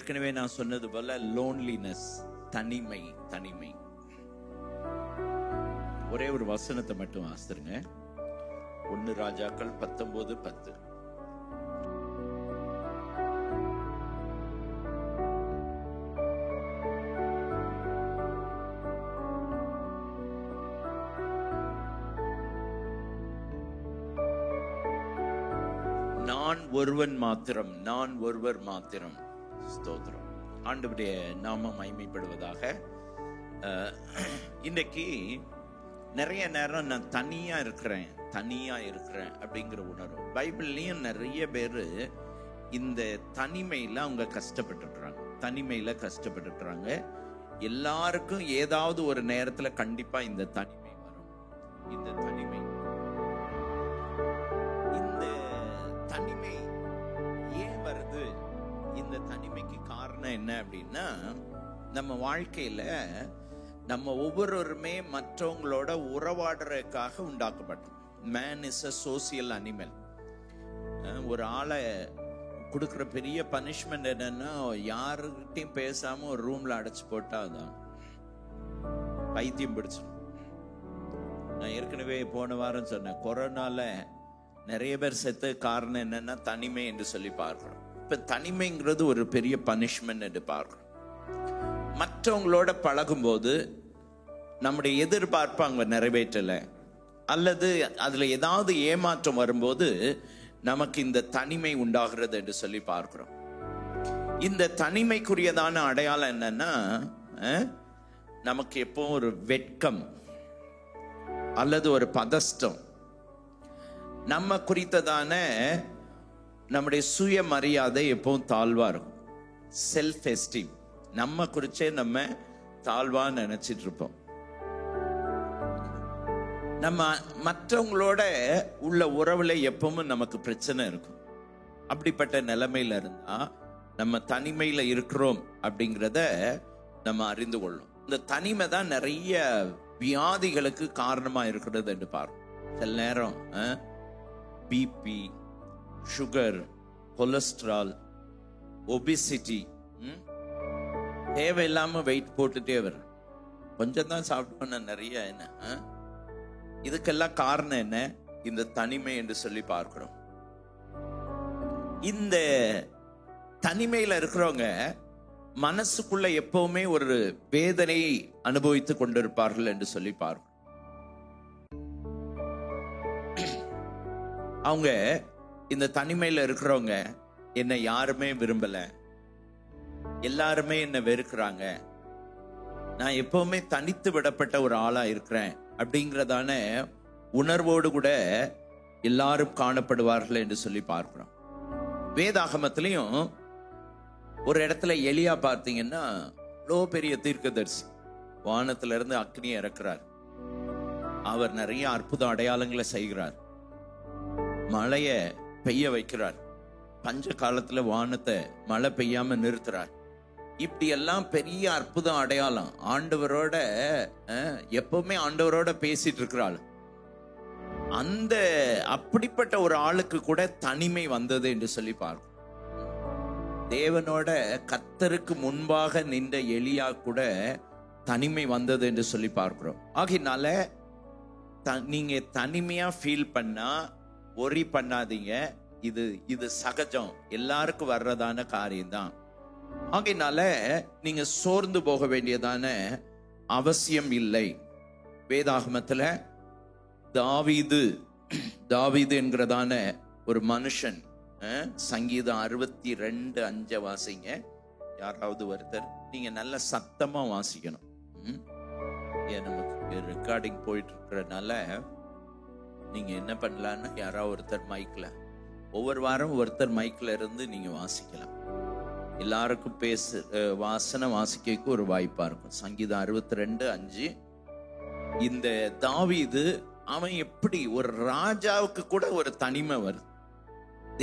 ஏற்கனவே நான் சொன்னது போல லோன்லினஸ், தனிமை. தனிமை. ஒரே ஒரு வசனத்தை மட்டும் வாசிருங்க. 1 ராஜாக்கள் 19:10. நான் ஒருவன் மாத்திரம், நான் ஒருவர் மாத்திரம். ஸ்தோத்திரம். ஆண்டவருடைய நாமம் மகிமைப்படுவதாக. இன்னைக்கு நிறைய நேரம் நான் தனியா இருக்கிறேன் அப்படிங்கிற உணர்வு. பைபிள்லயும் நிறைய பேரு இந்த தனிமையில அவங்க கஷ்டப்பட்டுறாங்க. எல்லாருக்கும் ஏதாவது ஒரு நேரத்துல கண்டிப்பா இந்த தனிமை வரும். இந்த தனிமை ஏன் வருது? இந்த தனிமைக்கு காரணம் என்ன அப்படின்னா, நம்ம வாழ்க்கையில நம்ம ஒவ்வொருவருமே மற்றவங்களோட உறவாடுறதுக்காக உண்டாக்கப்பட்டோம். Man is a social animal. ஒரு ஆளை கொடுக்குற பெரிய பனிஷ்மெண்ட் என்னன்னா, யாருக்கிட்டையும் பேசாம ஒரு ரூம்ல அடைச்சு போட்டா அதான் பைத்தியம் பிடிச்சிடும். நான் ஏற்கனவே போன வாரம் சொன்னேன், கொரோனால நிறைய பேர் செத்த காரணம் என்னன்னா தனிமை என்று சொல்லி பார்க்கிறோம். இப்ப தனிமைங்கிறது ஒரு பெரிய பனிஷ்மெண்ட் என்று பார்க்கிறோம். மற்றவங்களோட பழகும்போது நம்முடைய எதிர்பார்ப்பு அங்க நிறைவேற்றல, அல்லது அதுல ஏதாவது ஏமாற்றம் வரும்போது நமக்கு இந்த தனிமை உண்டாகிறது என்று சொல்லி பார்க்கிறோம். இந்த தனிமைக்குரியதான அடையாளம் என்னன்னா, நமக்கு எப்போ ஒரு வெட்கம் அல்லது ஒரு பதஷ்டம், நம்ம குறித்ததான நம்முடைய சுய மரியாதை எப்பவும் தாழ்வா இருக்கும். செல்ஃப் எஸ்டீம், நம்ம குறிச்சே நம்ம தாழ்வா நினைச்சிட்டு இருப்போம். நம்ம மற்றவங்களோட உள்ள உறவுல எப்பவும் நமக்கு பிரச்சனை இருக்கும். அப்படிப்பட்ட நிலைமையில இருந்தா நம்ம தனிமையில இருக்கிறோம் அப்படிங்கிறத நம்ம அறிந்து கொள்ளும். இந்த தனிமை தான் நிறைய வியாதிகளுக்கு காரணமா இருக்கிறது என்று பாருங்க. சில நேரம் பிபி, சுகர், கொலஸ்ட்ரால், ஒபிசிட்டி, தேவையில்லாம வெயிட் போட்டுட்டே வர, கொஞ்சம் தான் சாப்பிட்டோம் நிறைய. என்ன இதுக்கெல்லாம் காரணம் என்ன? இந்த தனிமை என்று சொல்லி பார்க்கிறோம். இந்த தனிமையில இருக்கிறவங்க மனசுக்குள்ள எப்பவுமே ஒரு வேதனையை அனுபவித்துக் கொண்டிருப்பார்கள் என்று சொல்லி பார்க்கிறோம். அவங்க இந்த தனிமையில இருக்கிறவங்க, என்னை யாருமே விரும்பல, எல்லாருமே என்ன வெறுக்கிறாங்க, நான் எப்பவுமே தனித்து விடப்பட்ட ஒரு ஆளா இருக்கிறேன் அப்படிங்கிறதான உணர்வோடு கூட எல்லாரும் காணப்படுவார்கள் என்று சொல்லி பார்க்கிறோம். வேதாகமத்திலையும் ஒரு இடத்துல எலியா பார்த்தீங்கன்னா, இவ்வளோ பெரிய தீர்க்கதரிசி, வானத்துல இருந்து அக்னியை இறக்குறார். அவர் நிறைய அற்புத அடையாளங்களை செய்கிறார். மழைய பெய்ய வைக்கிறார். பஞ்ச காலத்துல வானத்தை மழை பெய்யாம நிறுத்துறார். இப்படி எல்லாம் பெரிய அற்புத அடையாளம். ஆண்டவரோட எப்பவுமே ஆண்டவரோட பேசிட்டு இருக்கிறாள். அந்த அப்படிப்பட்ட ஒரு ஆளுக்கு கூட தனிமை வந்தது என்று சொல்லி பார்க்கும். தேவனோட கர்த்தருக்கு முன்பாக நின்ற எலியா கூட தனிமை வந்தது என்று சொல்லி பார்க்கிறோம். ஆகினால நீங்க தனிமையா ஃபீல் பண்ணா ஒரி பண்ணாதீங்க. இது சகஜம், எல்லாருக்கும் வர்றதான காரியம்தான். ஆகையினால நீங்க சோர்ந்து போக வேண்டியதான அவசியம் இல்லை. வேதாகமத்துல தாவீது என்கிறதான ஒரு மனுஷன், சங்கீதம் 62:5 வாசிங்க. யாராவது ஒருத்தர், நீங்க நல்ல சத்தமா வாசிக்கணும். நமக்கு ரெக்கார்டிங் போயிட்டு இருக்கிறதுனால நீங்க என்ன பண்ணலான்னா, யாராவது ஒருத்தர் மைக்ல, ஒவ்வொரு வாரம் ஒருத்தர் மைக்ல இருந்து நீங்க வாசிக்கலாம். எல்லாருக்கும் வாசனை வாசிக்க ஒரு வாய்ப்பா இருக்கும். சங்கீதம் 62:5. இந்த தாவீது அவன் எப்படி ஒரு ராஜாவுக்கு கூட ஒரு தனிமை வருது.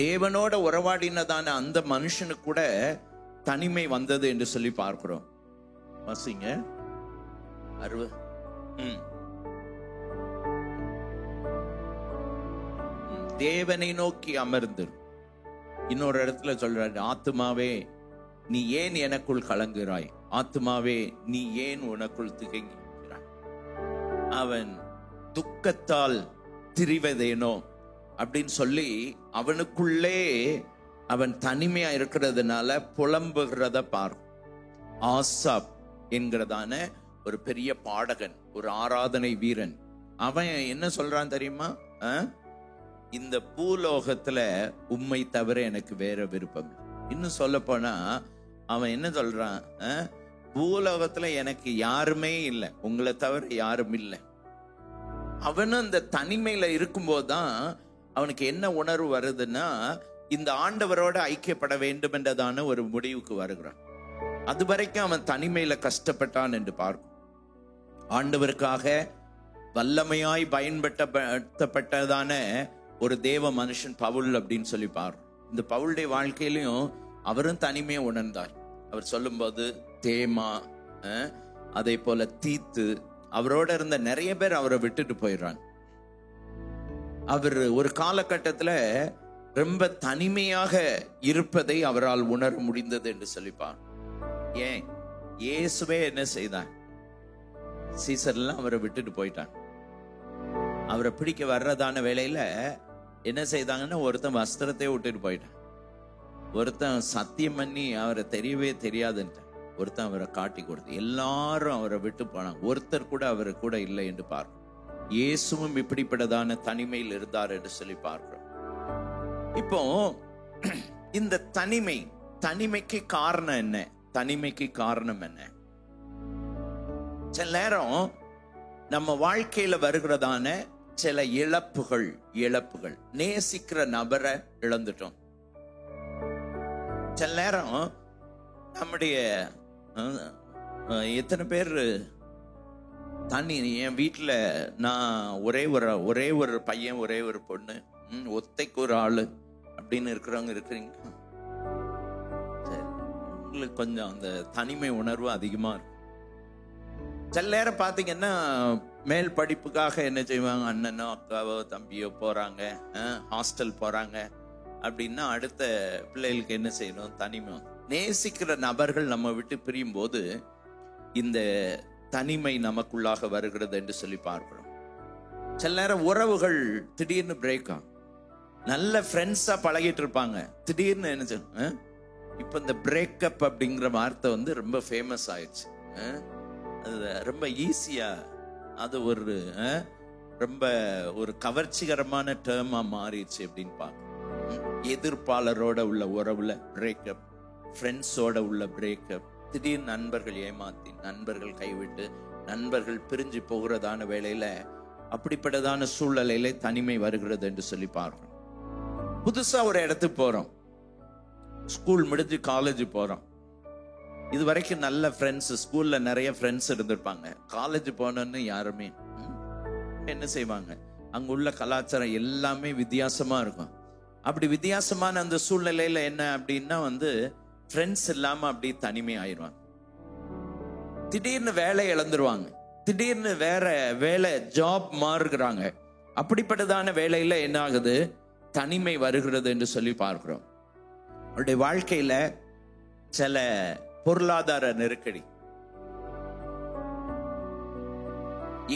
தேவனோட உறவாடினதான அந்த மனுஷனுக்கு கூட தனிமை வந்தது என்று சொல்லி பார்க்கிறோம். வாசிங்க. தேவனை நோக்கி அமர்ந்து. இன்னொரு இடத்துல சொல்றாரு, ஆத்துமாவே நீ ஏன் எனக்குள் கலங்குகிறாய்? ஆத்துமாவே நீ ஏன் உனக்குள் திகைக்கிறாய்? அவன் துக்கத்தால் திரிவதேனோ அப்படின்னு சொல்லி அவனுக்குள்ளே அவன் தனிமையா இருக்கிறதுனால புலம்புகிறத பார். ஆசாப் என்கிறதான ஒரு பெரிய பாடகன், ஒரு ஆராதனை வீரன், அவன் என்ன சொல்றான் தெரியுமா? இந்த பூலோகத்துல உம்மை தவிர எனக்கு வேற விருப்பம். இன்னும் சொல்ல போனா அவன் என்ன சொல்றான்? பூலோகத்துல எனக்கு யாருமே இல்லை, உங்களை தவிர யாரும் இல்லை. அவனும் இந்த தனிமையில இருக்கும்போதுதான் அவனுக்கு என்ன உணர்வு வருதுன்னா, இந்த ஆண்டவரோட ஐக்கியப்பட வேண்டும் என்றதான ஒரு முடிவுக்கு வருகிறான். அது வரைக்கும் அவன் தனிமையில கஷ்டப்பட்டான் என்று பார்க்கும். ஆண்டவருக்காக வல்லமையாய் பயன்படுத்தப்பட்டதான ஒரு தேவ மனுஷன் பவுல் அப்படின்னு சொல்லி பாரு. இந்த பவுலுடைய வாழ்க்கையிலையும் அவரும் தனிமையை உணர்ந்தார். அவர் சொல்லும்போது தேமா, அதே போல தீத்து, அவரோட இருந்த நிறைய பேர் அவரை விட்டுட்டு போயிடுறான். அவர் ஒரு காலகட்டத்துல ரொம்ப தனிமையாக இருப்பதை அவரால் உணர முடிந்தது என்று சொல்லிப்பார். ஏன்? இயேசுவே என்ன செய்தான்? சீசர்லாம் அவரை விட்டுட்டு போயிட்டான். அவரை பிடிக்க வர்றதான வேளையில என்ன செய்தாங்கன்னா, ஒருத்தன் வஸ்திரத்தை விட்டுட்டு போயிட்டான், ஒருத்தன் சத்தியம் பண்ணி அவரை தெரியவே தெரியாதுன்ட்டான், ஒருத்தன் அவரை காட்டி கொடுத்து, எல்லாரும் அவரை விட்டு போனாங்க, ஒருத்தர் கூட அவரை கூட இல்லை என்று பார்க்கிறோம். இயேசுவும் இப்படிப்பட்டதான தனிமையில் இருந்தார் என்று சொல்லி பார்க்கிறோம். இப்போ இந்த தனிமைக்கு காரணம் என்ன? தனிமைக்கு காரணம் என்ன? சில நேரம் நம்ம வாழ்க்கையில வருகிறதான சில இழப்புகள், நேசிக்கிற நபரை இழந்துட்டோம். சில நேரம் நம்முடைய எத்தனை பேர் என் வீட்டுல நான் ஒரே ஒரு பையன், ஒரே ஒரு பொண்ணு, ஒத்தைக்கு ஒரு ஆளு அப்படின்னு இருக்கிறவங்க இருக்கிறீங்க. சரி, உங்களுக்கு கொஞ்சம் அந்த தனிமை உணர்வு அதிகமா இருக்கும். சில நேரம் பாத்தீங்கன்னா மேல் படிப்புக்காக என்ன செய்வாங்க, அண்ணனோ அக்காவோ தம்பியோ போறாங்க, ஹாஸ்டல் போறாங்க அப்படின்னா அடுத்த பிள்ளைகளுக்கு என்ன செய்யணும்? தனிமை. நேசிக்கிற நபர்கள் நம்ம விட்டு பிரியும் போது இந்த தனிமை நமக்குள்ளாக வருகிறது என்று சொல்லி பார்க்கிறோம். சில நேரம் உறவுகள் திடீர்னு பிரேக் ஆகும். நல்ல ஃப்ரெண்ட்ஸா பழகிட்டு இருப்பாங்க, திடீர்னு என்ன செய்யும்? இப்ப இந்த பிரேக்கப் அப்படிங்கிற வார்த்தை ரொம்ப ஃபேமஸ் ஆயிடுச்சு. அது ரொம்ப ஈஸியா, அது ரொம்ப ஒரு கவர்ச்சிகரமான டேர்மா மாறிடுச்சு அப்படின்னு பார்க்கணும். எதிர்ப்பாளரோட உள்ள உறவுல பிரேக்கப், ஃப்ரெண்ட்ஸோட உள்ள பிரேக்கப், திடீர்னு நண்பர்கள் ஏமாத்தி, நண்பர்கள் கைவிட்டு, நண்பர்கள் பிரிஞ்சு போகிறதான வேளையில அப்படிப்பட்டதான சூழ்நிலையில தனிமை வருகிறது என்று சொல்லி பார்க்கிறோம். புதுசா ஒரு இடத்துக்கு போறோம், ஸ்கூல் முடிஞ்சு காலேஜ் போறோம். இது வரைக்கும் நல்ல ஃப்ரெண்ட்ஸ், ஸ்கூல்ல நிறைய ஃப்ரெண்ட்ஸ் இருந்திருப்பாங்க. காலேஜ் போனோன்னு யாருமே என்ன செய்வாங்க, அங்க உள்ள கலாச்சாரம் எல்லாமே வித்தியாசமா இருக்கும். அப்படி வித்தியாசமான அந்த சூழ்நிலையில என்ன அப்படின்னா ஃப்ரெண்ட்ஸ் இல்லாம அப்படி தனிமை ஆயிடுவாங்க. திடீர்னு வேலை இழந்துருவாங்க, திடீர்னு வேற வேலை, ஜாப் மாறுகிறாங்க. அப்படிப்பட்டதான வேலையில என்ன ஆகுது? தனிமை வருகிறது என்று சொல்லி பார்க்கிறோம். அவருடைய வாழ்க்கையில சில பொருளாதார நெருக்கடி,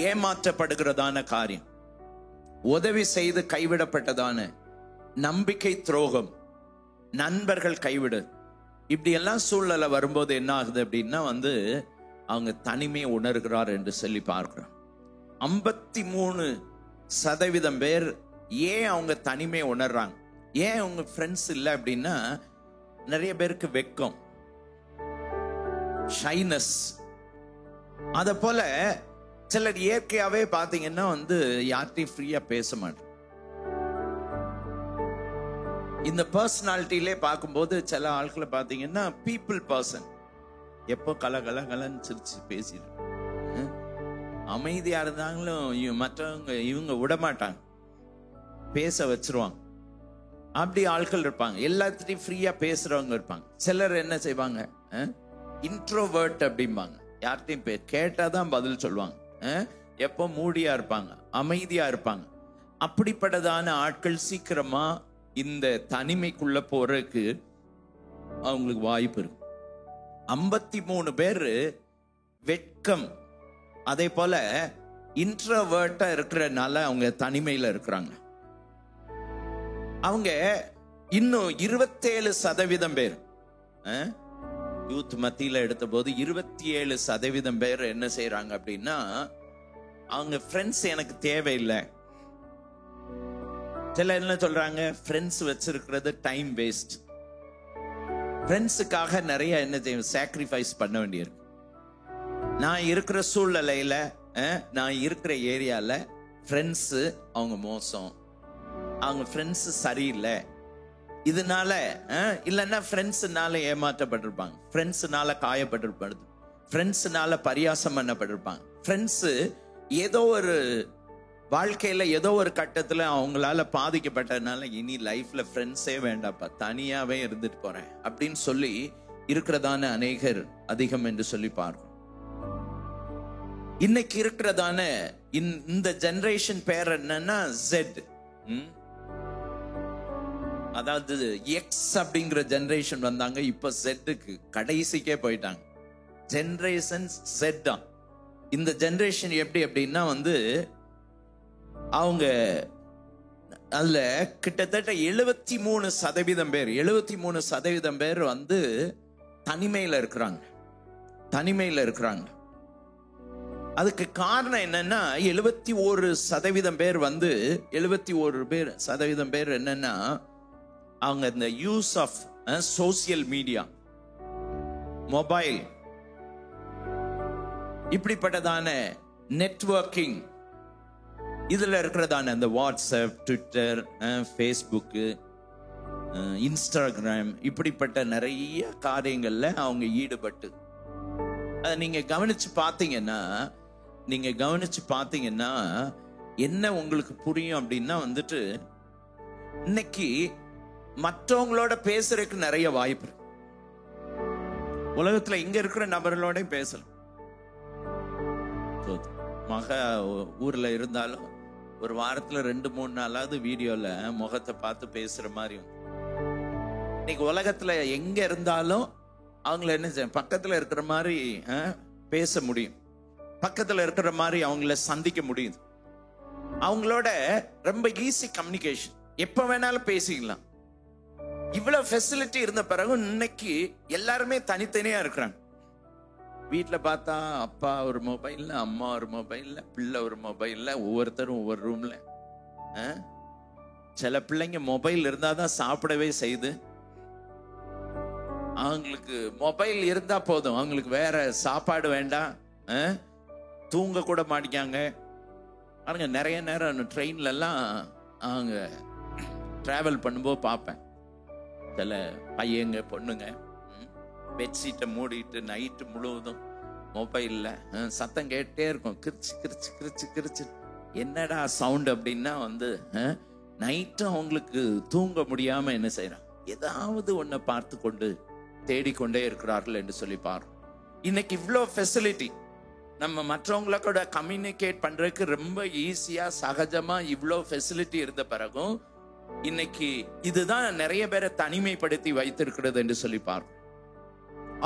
ஏமாற்றப்படுகிறதான காரியம், உதவி செய்து கைவிடப்பட்டதான நம்பிக்கை துரோகம், நண்பர்கள் கைவிடு, இப்படி எல்லாம் சூழ்நிலை வரும்போது என்ன ஆகுது அப்படின்னா அவங்க தனிமையை உணர்கிறார் என்று சொல்லி பார்க்கிறோம். 53% பேர் ஏன் அவங்க தனிமையை உணர்றாங்க? ஏன் அவங்க ஃப்ரெண்ட்ஸ் இல்லை அப்படின்னா, நிறைய பேருக்கு வெக்கம், ஷைனஸ். அத போல சிலர் இயற்கையாவே பாத்தீங்கன்னா யார்கிட்டையும் ஃப்ரீயா பேச மாட்டாங்க. இந்த பர்சனாலிட்டியிலே பார்க்கும்போது சில ஆட்களை பாத்தீங்கன்னா பீப்புள் பர்சன், எப்போ கலன்னு சிரிச்சு பேசிட்டு அமைதியா இருந்தாங்களும் மற்றவங்க இவங்க விட மாட்டாங்க, பேச வச்சிருவாங்க. அப்படி ஆட்கள் இருப்பாங்க. எல்லாத்திட்டையும் ஃப்ரீயா பேசுறவங்க இருப்பாங்க. சிலர் என்ன செய்வாங்க, இன்ட்ரோவர்ட் அப்படிம்பாங்க. யார்கிட்டையும் கேட்டாதான் பதில் சொல்லுவாங்க. எப்போ மூடியா இருப்பாங்க, அமைதியா இருப்பாங்க. அப்படிப்பட்டதான ஆட்கள் சீக்கிரமா இந்த தனிமைக்குள்ள போறதுக்கு அவங்களுக்கு வாய்ப்பு இருக்கு. 53 பேர் வெட்கம், அதே போல இன்ட்ரோவர்ட்டா இருக்கிறனால அவங்க தனிமையில இருக்கிறாங்க. அவங்க இன்னும் 27% பேர் யூத் மத்தியில எடுத்த போது 27% பேர் என்ன செய்யறாங்க அப்படின்னா, அவங்க ஃப்ரெண்ட்ஸ் எனக்கு தேவையில்லை. சில என்ன சொல்றாங்க, ஃப்ரெண்ட்ஸ் வச்சிருக்கிறது டைம் வேஸ்ட். ஃப்ரெண்ட்ஸுக்காக நிறைய என்ன செய்யும், சாக்ரிஃபைஸ் பண்ண வேண்டியிருக்கு. நான் இருக்கிற சூழ்நிலையில, நான் இருக்கிற ஏரியால ஃப்ரெண்ட்ஸ் அவங்க மோசம், அவங்க ஃப்ரெண்ட்ஸ் சரியில்லை. இதனால இல்லைன்னா ஃப்ரெண்ட்ஸ்னால ஏமாற்றப்பட்டிருப்பாங்க, ஃப்ரெண்ட்ஸ்னால காயப்பட்டிருப்பாங்க, ஃப்ரெண்ட்ஸ்னால பரியாசம் பண்ணப்பட்டிருப்பாங்க. ஃப்ரெண்ட்ஸ் ஏதோ ஒரு வாழ்க்கையில ஏதோ ஒரு கட்டத்துல அவங்களால பாதிக்கப்பட்டதுனால இனி லைஃப்ல ஃப்ரெண்ட்ஸே வேண்டாப்பா, தனியாவே இருந்துட்டு போறேன் அப்படின்னு சொல்லி இருக்கிறதான அநேகர் அதிகம் என்று சொல்லி பார்க்கணும். இன்னைக்கு இருக்கிறதான இந்த ஜெனரேஷன் பேர் என்னன்னா ஜெட். அதாவது எக்ஸ் அப்படிங்கிற ஜெனரேஷன் வந்தாங்க, இப்ப ஜெட்டுக்கு கடைசிக்கே போயிட்டாங்க. ஜெனரேஷன் ஜெட் தான். இந்த ஜெனரேஷன் எப்படி அப்படின்னா அவங்க அதுல கிட்டத்தட்ட 73% பேர் 73% பேர் தனிமையில இருக்கிறாங்க. தனிமையில இருக்கிறாங்க. அதுக்கு காரணம் என்னன்னா 71% பேர் 71% பேர் என்னன்னா, அவங்க இந்த use of social media, mobile, இப்படிப்பட்டதான நெட்வொர்க்கிங், இதுல இருக்கிறதான அந்த வாட்ஸ்அப், ட்விட்டர், ஃபேஸ்புக்கு, இன்ஸ்டாகிராம், இப்படிப்பட்ட நிறைய காரியங்கள்ல அவங்க ஈடுபட்டு, அதை நீங்க கவனிச்சு பார்த்தீங்கன்னா என்ன உங்களுக்கு புரியும் அப்படின்னா, இன்னைக்கு மற்றவங்களோட பேசுறதுக்கு நிறைய வாய்ப்பு இருக்கு. உலகத்துல இங்க இருக்கிற நபர்களோட பேசலாம். ஊர்ல இருந்தாலும் ஒரு வாரத்துல 2-3 நாளாவது வீடியோல முகத்தை பார்த்து பேசுற மாதிரி. இன்னைக்கு உலகத்துல எங்க இருந்தாலும் அவங்கள என்ன செய்ய, பக்கத்துல இருக்கிற மாதிரி பேச முடியும், பக்கத்துல இருக்கிற மாதிரி அவங்கள சந்திக்க முடியுது. அவங்களோட ரொம்ப ஈஸி கம்யூனிகேஷன், எப்ப வேணாலும் பேசிக்கலாம். இவ்வளவு ஃபெசிலிட்டி இருந்த பிறகு இன்னைக்கு எல்லாருமே தனித்தனியா இருக்கிறாங்க. வீட்டுல பார்த்தா அப்பா ஒரு மொபைல்ல, அம்மா ஒரு மொபைல்ல, பிள்ளை ஒரு மொபைல்ல, ஒவ்வொருத்தரும் ஒவ்வொரு ரூம்ல. சில பிள்ளைங்க மொபைல் இருந்தாதான் சாப்பிடவே செய்யுது. அவங்களுக்கு மொபைல் இருந்தா போதும், அவங்களுக்கு வேற சாப்பாடு வேண்டாம், தூங்க கூட மாட்டிக்காங்க. அவங்க நிறைய நேரம் ட்ரெயின்ல எல்லாம் அவங்க டிராவல் பண்ணும்போது பார்ப்பேன், சில பையங்க பொண்ணுங்க பெட்ஷீட்டை மூடிட்டு நைட்டு முழுவதும் மொபைல்ல சத்தம் கேட்டே இருக்கும், கிரிச்சு கிரிச்சு கிரிச்சு கிரிச்சு. என்னடா சவுண்ட் அப்படின்னா நைட்டும் அவங்களுக்கு தூங்க முடியாம என்ன செய்யறாங்க, ஏதாவது ஒன்ன பார்த்து கொண்டு தேடிக்கொண்டே இருக்கிறார்கள் என்று சொல்லி பாரு. இன்னைக்கு இவ்வளோ ஃபெசிலிட்டி, நம்ம மற்றவங்கள கூட கம்யூனிகேட் பண்றதுக்கு ரொம்ப ஈஸியா சகஜமா இவ்வளோ ஃபெசிலிட்டி இருந்த பிறகும் இன்னைக்கு இதுதான் நிறைய பேரை தனிமைப்படுத்தி வைத்திருக்கிறது என்று சொல்லி பாரு.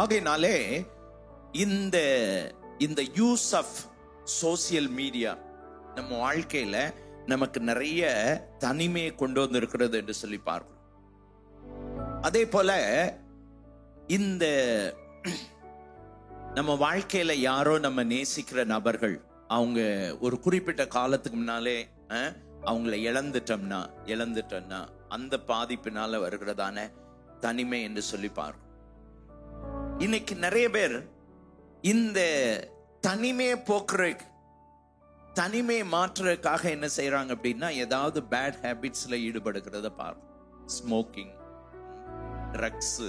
ஆகையினாலே இந்த யூஸ் ஆஃப் சோசியல் மீடியா நம்ம வாழ்க்கையில நமக்கு நிறைய தனிமையை கொண்டு வந்து இருக்கிறது என்று சொல்லி பார்க்கிறோம். அதே போல இந்த நம்ம வாழ்க்கையில யாரோ நம்ம நேசிக்கிற நபர்கள் அவங்க ஒரு குறிப்பிட்ட காலத்துக்கு முன்னாலே அவங்கள இழந்துட்டோம்னா அந்த பாதிப்பினால வருகிறதான தனிமை என்று சொல்லி பார்க்கிறோம். இன்னைக்கு நிறைய பேர் இந்த தனிமையை போக்குறதுக்கு, தனிமையை மாற்றுறதுக்காக என்ன செய்யறாங்க அப்படின்னா, ஏதாவது பேட் ஹேபிட்ஸ்ல ஈடுபடுகிறத பார்க்கும். ஸ்மோக்கிங், ட்ரக்ஸ்,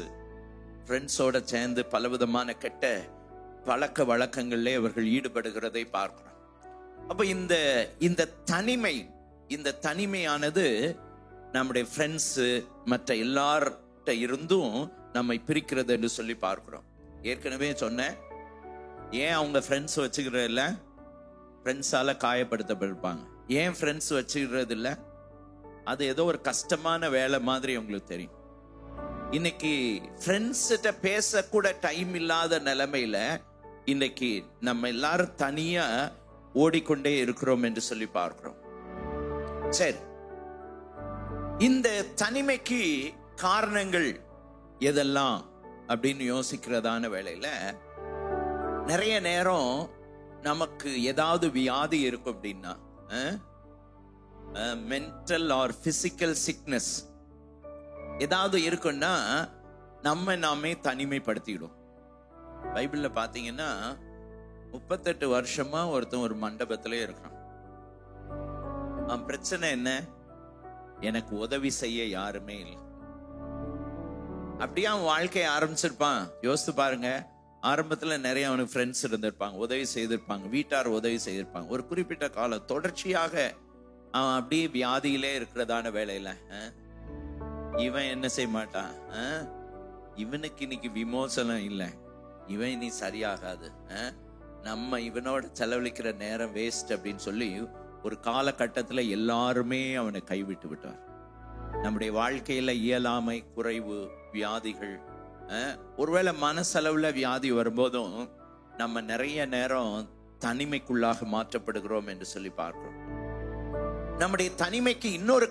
ஃப்ரெண்ட்ஸோட சேர்ந்து பலவிதமான கெட்ட பழக்க வழக்கங்களிலே அவர்கள் ஈடுபடுகிறதை பார்க்கிறோம். அப்ப இந்த தனிமையானது நம்முடைய ஃப்ரெண்ட்ஸ் மற்ற எல்லார்கிட்ட இருந்தும் நம்மை பிரிக்கிறது என்று சொல்லி பார்க்கிறோம். ஏற்கனவே சொன்னேன், ஏன் அவங்க ஃப்ரெண்ட்ஸ் வச்சுக்கிறது இல்லை, ஃப்ரெண்ட்ஸால காயப்படுத்தப்பட்டிருப்பாங்க. ஏன் ஃப்ரெண்ட்ஸ் வச்சுக்கிறது இல்லை, அது ஏதோ ஒரு கஷ்டமான வேலை மாதிரி உங்களுக்கு தெரியும். இன்னைக்கு ஃப்ரெண்ட்ஸ் கிட்ட பேச கூட டைம் இல்லாத நிலைமையில இன்னைக்கு நம்ம எல்லாரும் தனியா ஓடிக்கொண்டே இருக்கிறோம் என்று சொல்லி பார்க்கிறோம். சரி, இந்த தனிமைக்கு காரணங்கள் எதெல்லாம் அப்படின்னு யோசிக்கிறதான வேளையில நிறைய நேரம் நமக்கு ஏதாவது வியாதி இருக்கும் அப்படின்னா, மென்டல் ஆர் பிசிக்கல் சிக்னஸ் ஏதாவது இருக்குன்னா நம்ம நாமே தனிமைப்படுத்திடும். பைபிள்ல பாத்தீங்கன்னா 38 வருஷமா ஒருத்தன் ஒரு மண்டபத்திலே இருக்கிறான். அவன் பிரச்சனை என்ன? எனக்கு உதவி செய்ய யாருமே இல்லை. அப்படியே அவன் வாழ்க்கையை ஆரம்பிச்சிருப்பான். யோசித்து பாருங்க, ஆரம்பத்துல நிறைய அவனுக்கு ஃப்ரெண்ட்ஸ் இருந்திருப்பாங்க, உதவி செய்திருப்பாங்க, வீட்டார் உதவி செய்திருப்பாங்க. ஒரு குறிப்பிட்ட காலம் தொடர்ச்சியாக அவன் அப்படியே வியாதியிலே இருக்கிறதான வேலையில இவன் என்ன செய்ய மாட்டான்? இவனுக்கு இன்னைக்கு விமோசனம் இல்லை, இவன் இனி சரியாகாது, நம்ம இவனோட செலவழிக்கிற நேரம் வேஸ்ட் அப்படின்னு சொல்லி ஒரு காலகட்டத்தில் எல்லாருமே அவனை கைவிட்டு விட்டார். நம்முடைய வாழ்க்கையில இயலாமை, குறைவு, வியாதிகள், ஒருவேளை மனசளவுல வியாதி வரும்போதும் நம்ம நிறைய நேரம் தனிமைக்குள்ளாக மாற்றப்படுகிறோம் என்று சொல்லி பார்க்கிறோம். நம்முடைய தனிமைக்கு இன்னொரு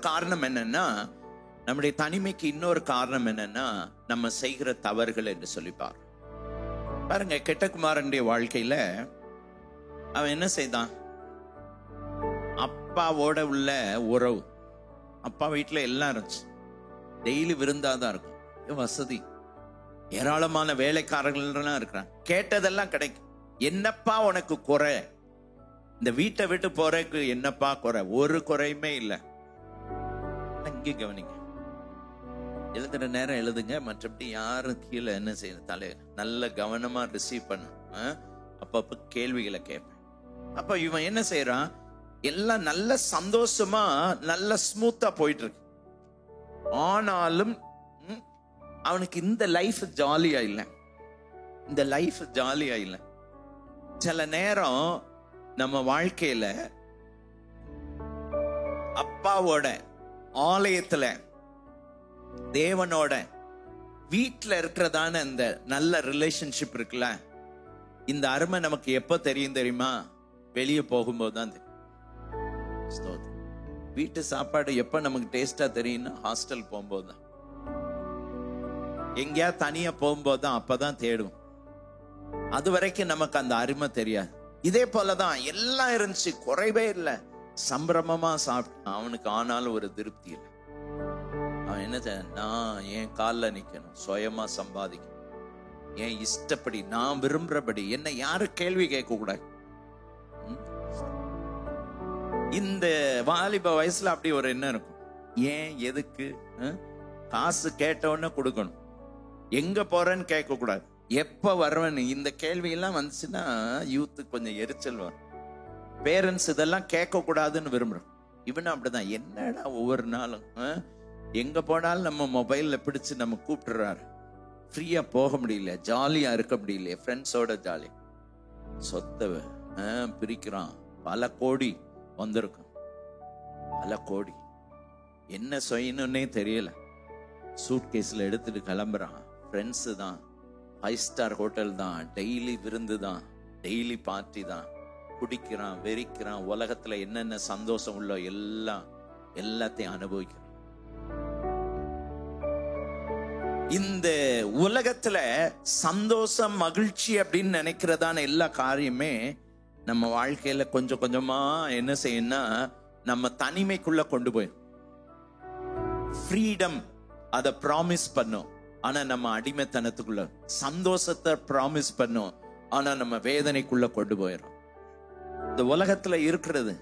காரணம் என்னன்னா நம்ம செய்கிற தவறுகள் என்று சொல்லி பாருங்க. கெட்டகுமாரனுடைய வாழ்க்கையில அவன் என்ன செய்தான்? அப்பாவோட உள்ள உறவு, அப்பா வீட்டுல எல்லாம் இருந்துச்சு, டெய்லி விருந்தாதான் இருக்கும், வசதி, ஏராளமான வேலைக்காரர்கள் இருக்கிறான், கேட்டதெல்லாம் கிடைக்கும். என்னப்பா உனக்கு குறை? இந்த வீட்டை விட்டு போறதுக்கு என்னப்பா குறை? ஒரு குறையுமே இல்லை. இங்கே கவனிங்க, எழுதுற நேரம் எழுதுங்க, மற்றபடி யாரும் கீழே என்ன செய்யணும், தலையில நல்ல கவனமா ரிசீவ் பண்ணும். அப்பப்ப கேள்விகளை கேட்பேன். அப்ப இவன் என்ன செய்யறான்? எல்லாம் நல்ல சந்தோஷமா நல்ல ஸ்மூத்தா போயிட்டு இருக்கு. ஆனாலும் அவனுக்கு இந்த லைஃப் ஜாலியா இல்லை. சில நேரம் நம்ம வாழ்க்கையில அப்பாவோட, ஆலயத்துல, தேவனோட, வீட்டுல இருக்கிறதான இந்த நல்ல ரிலேஷன்ஷிப் இருக்குல்ல, இந்த அருமை நமக்கு எப்ப தெரியுமா? வெளியே போகும்போது தான் தெரியும். வீட்டு சாப்பாடு எப்ப நமக்கு டேஸ்டா தெரியும்னா ஹாஸ்டல் போகும்போது தான், எங்கேயா தனியா போகும்போது தான், அப்பதான் தேடும். அது வரைக்கும் நமக்கு அந்த அருமை தெரியாது. இதே போலதான் எல்லாம் இருந்துச்சு, குறைவே இல்லை, சம்பிரமமா சாப்பிட்டான். அவனுக்கு ஆனாலும் ஒரு திருப்தி இல்லை. அவன் என்ன, நான் என் காலில் நிக்கணும், சுயமா சம்பாதிக்கணும், என் இஷ்டப்படி, நான் விரும்புறபடி, என்ன யாரும் கேள்வி கேட்க கூடாது. இந்த வாலிப வயசுல அப்படி ஒரு எண்ணம் இருக்கும். ஏன், எதுக்கு? காசு கேட்டவொன்னு கொடுக்கணும், எங்க போறேன்னு கேட்க கூடாது, எப்ப வருவேன்னு. இந்த கேள்வி எல்லாம் வந்துச்சுன்னா யூத்து கொஞ்சம் எரிச்சல் வரும். பேரண்ட்ஸ் இதெல்லாம் கேட்க கூடாதுன்னு விரும்புறோம். இவனும் அப்படிதான். என்னடா ஒவ்வொரு நாளும் எங்க போனாலும் நம்ம மொபைல்ல பிடிச்சு நம்ம கூப்பிட்டுறாரு. ஃப்ரீயா போக முடியல, ஜாலியா இருக்க முடியல, ஃப்ரெண்ட்ஸோட ஜாலி. சொத்தை பிரிக்கிறான், பல கோடி வந்திருக்கும், பல கோடி. என்ன செய்யணும்னே தெரியல, சூட்கேஸ்ல எடுத்துட்டு கிளம்புறான். ஃப்ரெண்ட்ஸ் தான், 5 ஸ்டார் ஹோட்டல் தான், டெய்லி விருந்து தான், டெய்லி பார்ட்டி தான், குடிக்கிறான், வெறிக்கிறான், உலகத்துல என்னென்ன சந்தோஷம் உள்ள எல்லாத்தையும் அனுபவிக்கிறான். இந்த உலகத்துல சந்தோஷம், மகிழ்ச்சி அப்படின்னு நினைக்கிறதான எல்லா காரியமே நம்ம வாழ்க்கையில கொஞ்சம் கொஞ்சமா என்ன செய்யணும்னா நம்ம தனிமைக்குள்ள கொண்டு போய் ஃப்ரீடம் அதை ப்ராமிஸ் பண்ணும். ஆனா நம்ம அடிமைத்தனத்துக்குள்ள சந்தோஷத்தை ப்ராமிஸ் பண்ணும், ஆனா நம்ம வேதனைக்குள்ள கொண்டு போயிடும். இந்த உலகத்துல இருக்கிறது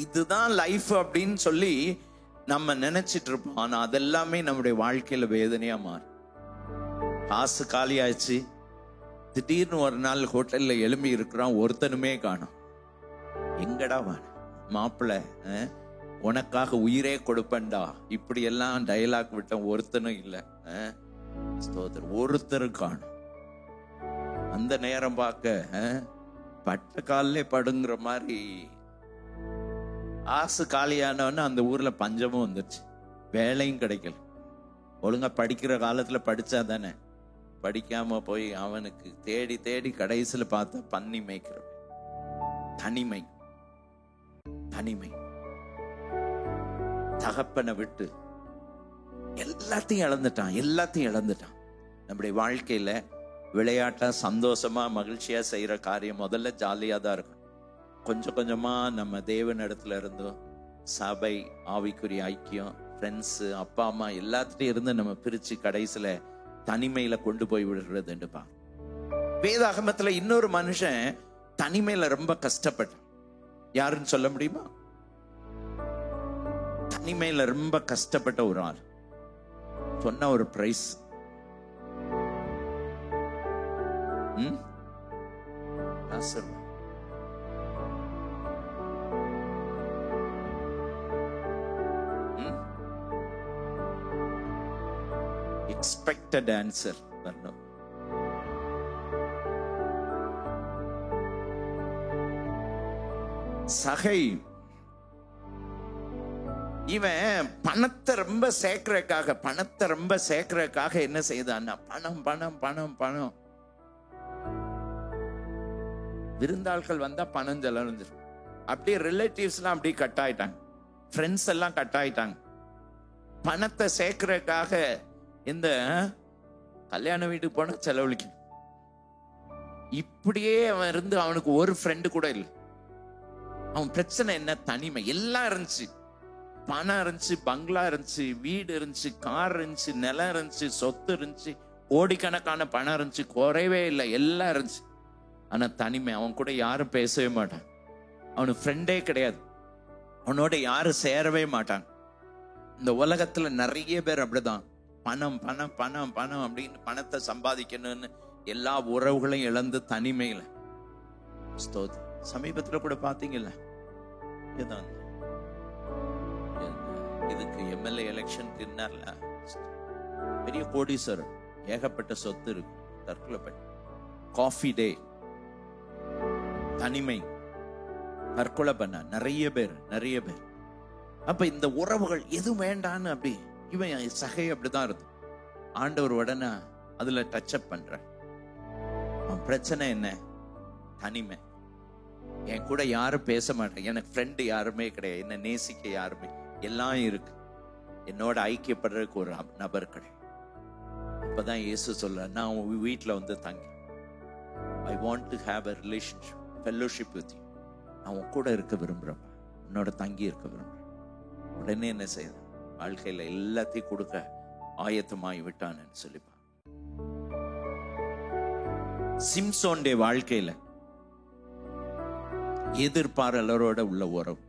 இதுதான் லைஃப் அப்படின்னு சொல்லி நம்ம நினைச்சிட்டு இருப்போம். ஆனா அதெல்லாமே நம்முடைய வாழ்க்கையில வேதனையா மாறும். காசு காலி ஆயிடுச்சு, திடீர்னு ஒரு நாள் ஹோட்டல்ல எழும்பி இருக்கிறான், ஒருத்தனுமே காணும். எங்கடா மாப்பிள்ள, உனக்காக உயிரே கொடுப்பேன்டா, இப்படி எல்லாம் டயலாக் விட்ட ஒருத்தனும் இல்லை. ஒருத்தரும் காணும். அந்த நேரம் பார்க்க பட்ட காலிலே படுங்கிற மாதிரி. ஆசு காலியானவன்னு அந்த ஊர்ல பஞ்சமும் வந்துருச்சு, வேலையும் கிடைக்கல. ஒழுங்கா படிக்கிற காலத்துல படிச்சா தானே. படிக்காம போய் அவனுக்கு தேடி தேடி கடைசியில பார்த்தா பன்னி மேய்க்கிறவன். தனிமை, தனிமை. தகப்பனை விட்டு எல்லாத்தையும் இழந்துட்டான், எல்லாத்தையும் இழந்துட்டான். நம்முடைய வாழ்க்கையில விளையாட்டா சந்தோஷமா மகிழ்ச்சியா செய்யற காரியம் முதல்ல ஜாலியா தான் இருக்கும். கொஞ்சம் கொஞ்சமா நம்ம தேவன் இடத்துல இருந்தோம், சபை, ஆவிக்குரிய ஐக்கியம், ஃப்ரெண்ட்ஸ், அப்பா அம்மா எல்லாத்துட்டும் இருந்து நம்ம பிரிச்சு கடைசியில தனிமையில கொண்டு போய் விடுறதுப்பா. வேதாகமத்துல இன்னொரு மனுஷன் தனிமையில ரொம்ப கஷ்டப்பட்டான். யாருன்னு சொல்ல முடியுமா? தனிமையில ரொம்ப கஷ்டப்பட்ட ஒரு ஆள் சொன்ன ஒரு பிரைஸ். எக்ஸ்பெக்டட் ஆன்சர் வரணும். சகை இவன் பணத்தை ரொம்ப சேர்க்கறதுக்காக என்ன செய்தான்னா, பணம் பணம் பணம் பணம். விருந்தாள்கள் வந்தா பணம் செலவழிஞ்சிரும். அப்படியே ரிலேட்டிவ்ஸ் எல்லாம் அப்படியே கட் ஆயிட்டாங்க, ஃப்ரெண்ட்ஸ் எல்லாம் கட் ஆயிட்டாங்க. பணத்தை சேர்க்கறதுக்காக இந்த கல்யாண வீட்டுக்கு போனா செலவழிக்கும். இப்படியே அவன் இருந்து அவனுக்கு ஒரு ஃப்ரெண்டு கூட இல்லை. அவன் பிரச்சனை என்ன? தனிமை. எல்லாம் இருந்துச்சு, பணம் இருந்துச்சு, பங்களா இருந்துச்சு, வீடு இருந்துச்சு, கார் இருந்துச்சு, நிலம் இருந்துச்சு, சொத்து இருந்துச்சு, கோடிக்கணக்கான பணம் இருந்துச்சு, குறைவே இல்லை, எல்லாம் இருந்துச்சு. ஆனா தனிமை. அவன் கூட யாரும் பேசவே மாட்டான், அவனுக்கு ஃப்ரெண்டே கிடையாது, அவனோட யாரும் சேரவே மாட்டாங்க. இந்த உலகத்துல நிறைய பேர் அப்படிதான். பணம் பணம் பணம் பணம் அப்படின்னு பணத்தை சம்பாதிக்கணும்னு எல்லா உறவுகளையும் இழந்து தனிமையில. சமீபத்துல கூட பாத்தீங்கல்ல, இதுக்கு எம்எல்ஏ எலெக்ஷன் தின்னார்ல, பெரிய கோடீஸ்வரர், ஏகப்பட்ட சொத்து இருக்கு, தற்கொலை பண்ணி. காஃபி டே, தனிமை, தற்கொலை பண்ண நிறைய பேர். அப்ப இந்த உறவுகள் எது வேண்டான்னு அப்படி இவன் சகை அப்படிதான் இருந்து ஆண்டவர் உடனே அதுல டச் அப் பண்ற. அவன் பிரச்சனை என்ன? தனிமை. என் கூட யாரும் பேச மாட்டேன், எனக்கு ஃப்ரெண்டு யாருமே கிடையாது, என்ன நேசிக்க யாருமே, எல்லாம் இருக்கு, என்னோட ஐக்கியப்படுறதுக்கு ஒரு நபர் கிடையாது. அப்பதான் இயேசு சொல்ற, நான் உன் வீட்டுல வந்து தங்கி, I want to have a relationship, fellowship with you. நான் உன் கூட இருக்க விரும்புறேன், உன்னோட தங்கி இருக்க விரும்புறேன். உடனே என்ன செய்ய, வாழ்க்கையில எல்லாத்தையும் கொடுக்க ஆயத்தமாகி விட்டான்னு சொல்லிப்பான். சிம்சோனுடைய வாழ்க்கையில எதிர்பாராளரோட உள்ள உறவு,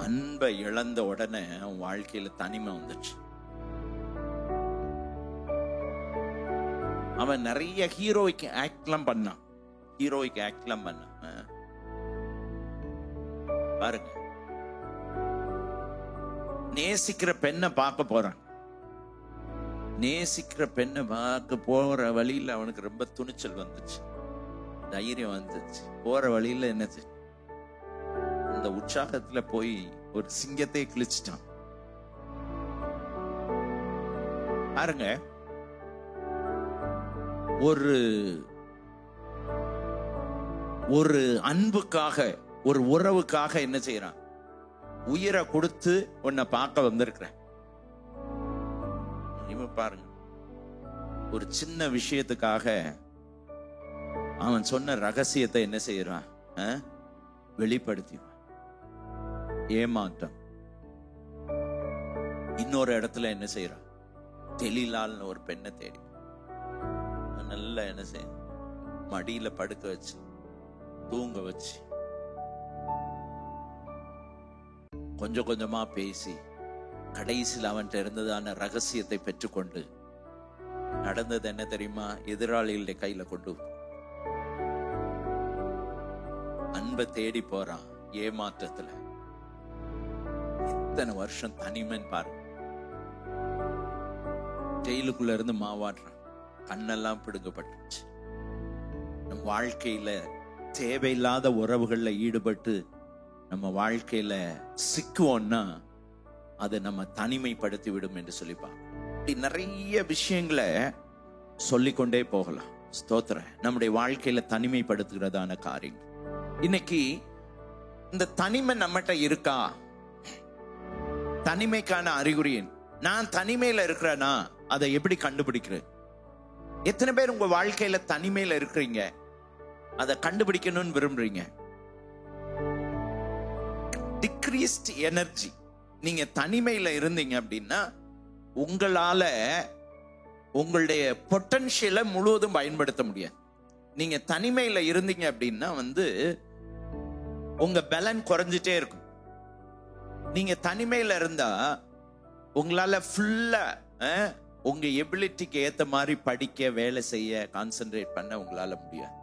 அன்பை இழந்த உடனே அவன் வாழ்க்கையில தனிமை வந்துச்சு. அவன் நிறைய ஹீரோயிக் ஆக்ட்லாம் பண்ணான், பாருங்க. நேசிக்கிற பெண்ணை பார்க்க போறான், நேசிக்கிற பெண்ணை பார்க்க போற வழியில அவனுக்கு ரொம்ப துணிச்சல் வந்துச்சு, தைரியம் வந்துச்சு. போற வழியில என்னது, அந்த உற்சாகத்துல போய் ஒரு சிங்கத்தை கிழிச்சிட்டான். பாருங்க, ஒரு அன்புக்காக, ஒரு உறவுக்காக என்ன செய்யறான், உயிரை கொடுத்து உன்னை பார்க்க வந்திருக்கிறேன். பாருங்க, ஒரு சின்ன விஷயத்துக்காக அவன் சொன்ன ரகசியத்தை என்ன செய்யறான், வெளிப்படுத்திவான். ஏமாற்றம். இன்னொரு இடத்துல என்ன செய்யறான், தெளிலால்னு ஒரு பெண்ணை தேடி நல்லா என்ன செய்ய, மடியில படுக்க வச்சு தூங்க வச்சு கொஞ்சம் கொஞ்சமா பேசி கடைசியில் அவன்கிட்ட இருந்ததான ரகசியத்தை பெற்றுக்கொண்டு நடந்தது என்ன தெரியுமா, எதிராளிகளுடைய கையில கொண்டு அன்பை தேடி போறான். ஏமாற்றத்துல இத்தனை வருஷம் தனிமன் பாருங்க, ஜெயிலுக்குள்ள இருந்து மாவாடுறான், கண்ணெல்லாம் பிடுங்கப்பட்டுச்சு. நம் வாழ்க்கையில தேவையில்லாத உறவுகள்ல ஈடுபட்டு நம்ம வாழ்க்கையில சிக்குவோம்னா அதை நம்ம தனிமைப்படுத்தி விடும் என்று சொல்லிப்பாங்க. இப்படி நிறைய விஷயங்களை சொல்லிக்கொண்டே போகலாம். ஸ்தோத்திரம். நம்முடைய வாழ்க்கையில தனிமைப்படுத்துகிறதான காரியம். இன்னைக்கு இந்த தனிமை நம்மகிட்ட இருக்கா? தனிமைக்கான அறிகுறி, நான் தனிமையில இருக்கிறேனா, அதை எப்படி கண்டுபிடிக்கிறேன்? எத்தனை பேர் உங்க வாழ்க்கையில தனிமையில இருக்கிறீங்க, அதை கண்டுபிடிக்கணும்னு விரும்புறீங்க? Decreased energy. நீங்க தனிமையில இருந்தீங்க அப்படின்னா உங்களால உங்களுடைய பொட்டன்ஷியலை முழுவதும் பயன்படுத்த முடியாது. நீங்க தனிமையில இருந்தீங்க அப்படின்னா உங்க பலன் குறைஞ்சிட்டே இருக்கும். நீங்க தனிமையில இருந்தா உங்களால ஃபுல்லா உங்க எபிலிட்டிக்கு ஏத்த மாதிரி படிக்க, வேலை செய்ய, கான்சென்ட்ரேட் பண்ண உங்களால முடியாது.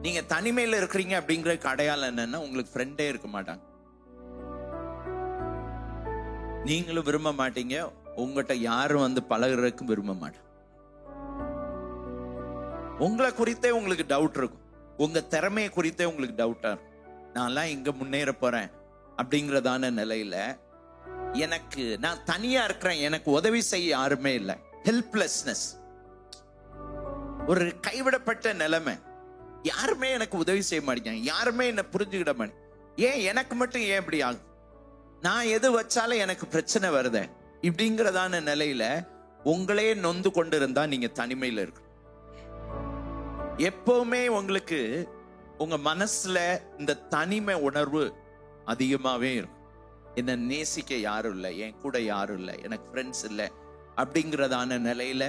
நீங்க தனிமையில இருக்கிறீங்க அப்படிங்கிற அடையாளம் என்னன்னா, உங்களுக்கு ஃப்ரெண்டே இருக்க மாட்டாங்க. நீங்களும் விரும்ப மாட்டீங்க, உங்ககிட்ட யாரும் பழகுறதுக்கும் விரும்ப மாட்டாங்க. உங்களை குறித்தே உங்களுக்கு டவுட் இருக்கும். உங்க திறமையை குறித்தே உங்களுக்கு டவுட்டா இருக்கும். நான்லாம் இங்க முன்னேற போறேன் அப்படிங்கறதான நிலையில நான் தனியா இருக்கிறேன், எனக்கு உதவி செய்ய யாருமே இல்லை. ஹெல்ப்லெஸ்னஸ், ஒரு கைவிடப்பட்ட நிலைமை. யாருமே எனக்கு உதவி செய்ய மாட்டேங்க, யாருமே என்ன புரிஞ்சுக்கிட மாட்டேங்க. ஏன் எனக்கு மட்டும் ஏன் இப்படி ஆகும்? நான் எது வச்சாலும் எனக்கு பிரச்சனை வருது. இப்படிங்கிறதான நிலையில உங்களே நொந்து கொண்டு இருந்தா நீங்க தனிமையில இருக்கு. எப்பவுமே உங்களுக்கு உங்க மனசுல இந்த தனிமை உணர்வு அதிகமாவே இருக்கும். என்ன நேசிக்க யாரும் இல்லை, என் கூட யாரும் இல்லை, எனக்கு ஃப்ரெண்ட்ஸ் இல்லை அப்படிங்கிறதான நிலையில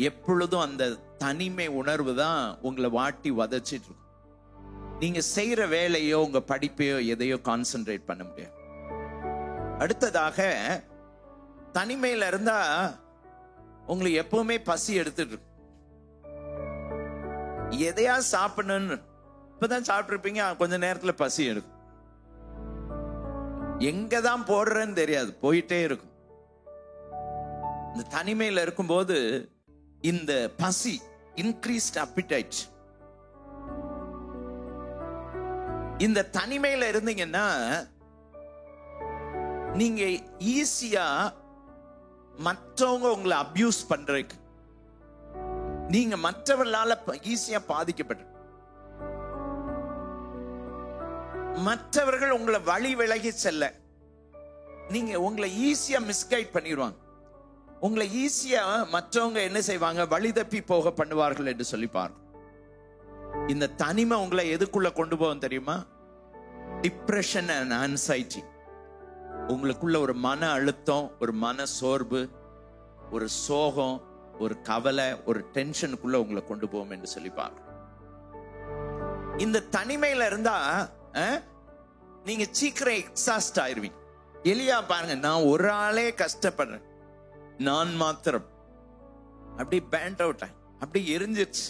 எப்பொழுதும் அந்த தனிமை உணர்வு தான் உங்களை வாட்டி வதச்சிட்டு இருக்கும். நீங்க செய்யற வேலையோ உங்க படிப்பையோ எதையோ கான்சென்ட்ரேட் பண்ண முடியாது. அடுத்ததாக, தனிமையில இருந்தா உங்களுக்கு எப்பவுமே பசி எடுத்துட்டு இருக்கும். எதையா சாப்பிடணும்னு இப்பதான் சாப்பிட்டு இருப்பீங்க, கொஞ்ச நேரத்துல பசி எடுக்கும். எங்கதான் போடுறேன்னு தெரியாது, போயிட்டே இருக்கும். இந்த தனிமையில இருக்கும்போது இந்த பசி, இன்க்ரீஸ்ட் appetite. இந்த தனிமையில இருந்தீங்கன்னா நீங்க ஈஸியா மற்றவங்க உங்களை அபியூஸ் பண்றதுக்கு, நீங்க மற்றவர்களால ஈஸியா பாதிக்கப்பட்டு, மற்றவர்கள் உங்களை வழி விலகி செல்ல நீங்க உங்களை ஈஸியா மிஸ்கைட் பண்ணிடுவாங்க. உங்களை ஈஸியா மற்றவங்க என்ன செய்வாங்க, வழி தப்பி போக பண்ணுவார்கள் என்று சொல்லி பாருங்க. இந்த தனிமை உங்களை எதுக்குள்ள கொண்டு போகும் தெரியுமா? Depression and anxiety. உங்களுக்குள்ள ஒரு மன அழுத்தம், ஒரு மன சோர்வு, ஒரு சோகம், ஒரு கவலை, ஒரு டென்ஷனுக்குள்ள உங்களை கொண்டு போகும் என்று சொல்லி பாருங்க. இந்த தனிமையில இருந்தா நீங்க சீக்கிரம் எக்ஸாஸ்ட் ஆயிருவீங்க. எலியா பாருங்க, நான் ஒரு ஆளே கஷ்டப்படுறேன், நான் மாத்திரம் அப்படி பேண்ட் அவுட் ஆகி அப்படி எரிஞ்சிருச்சு,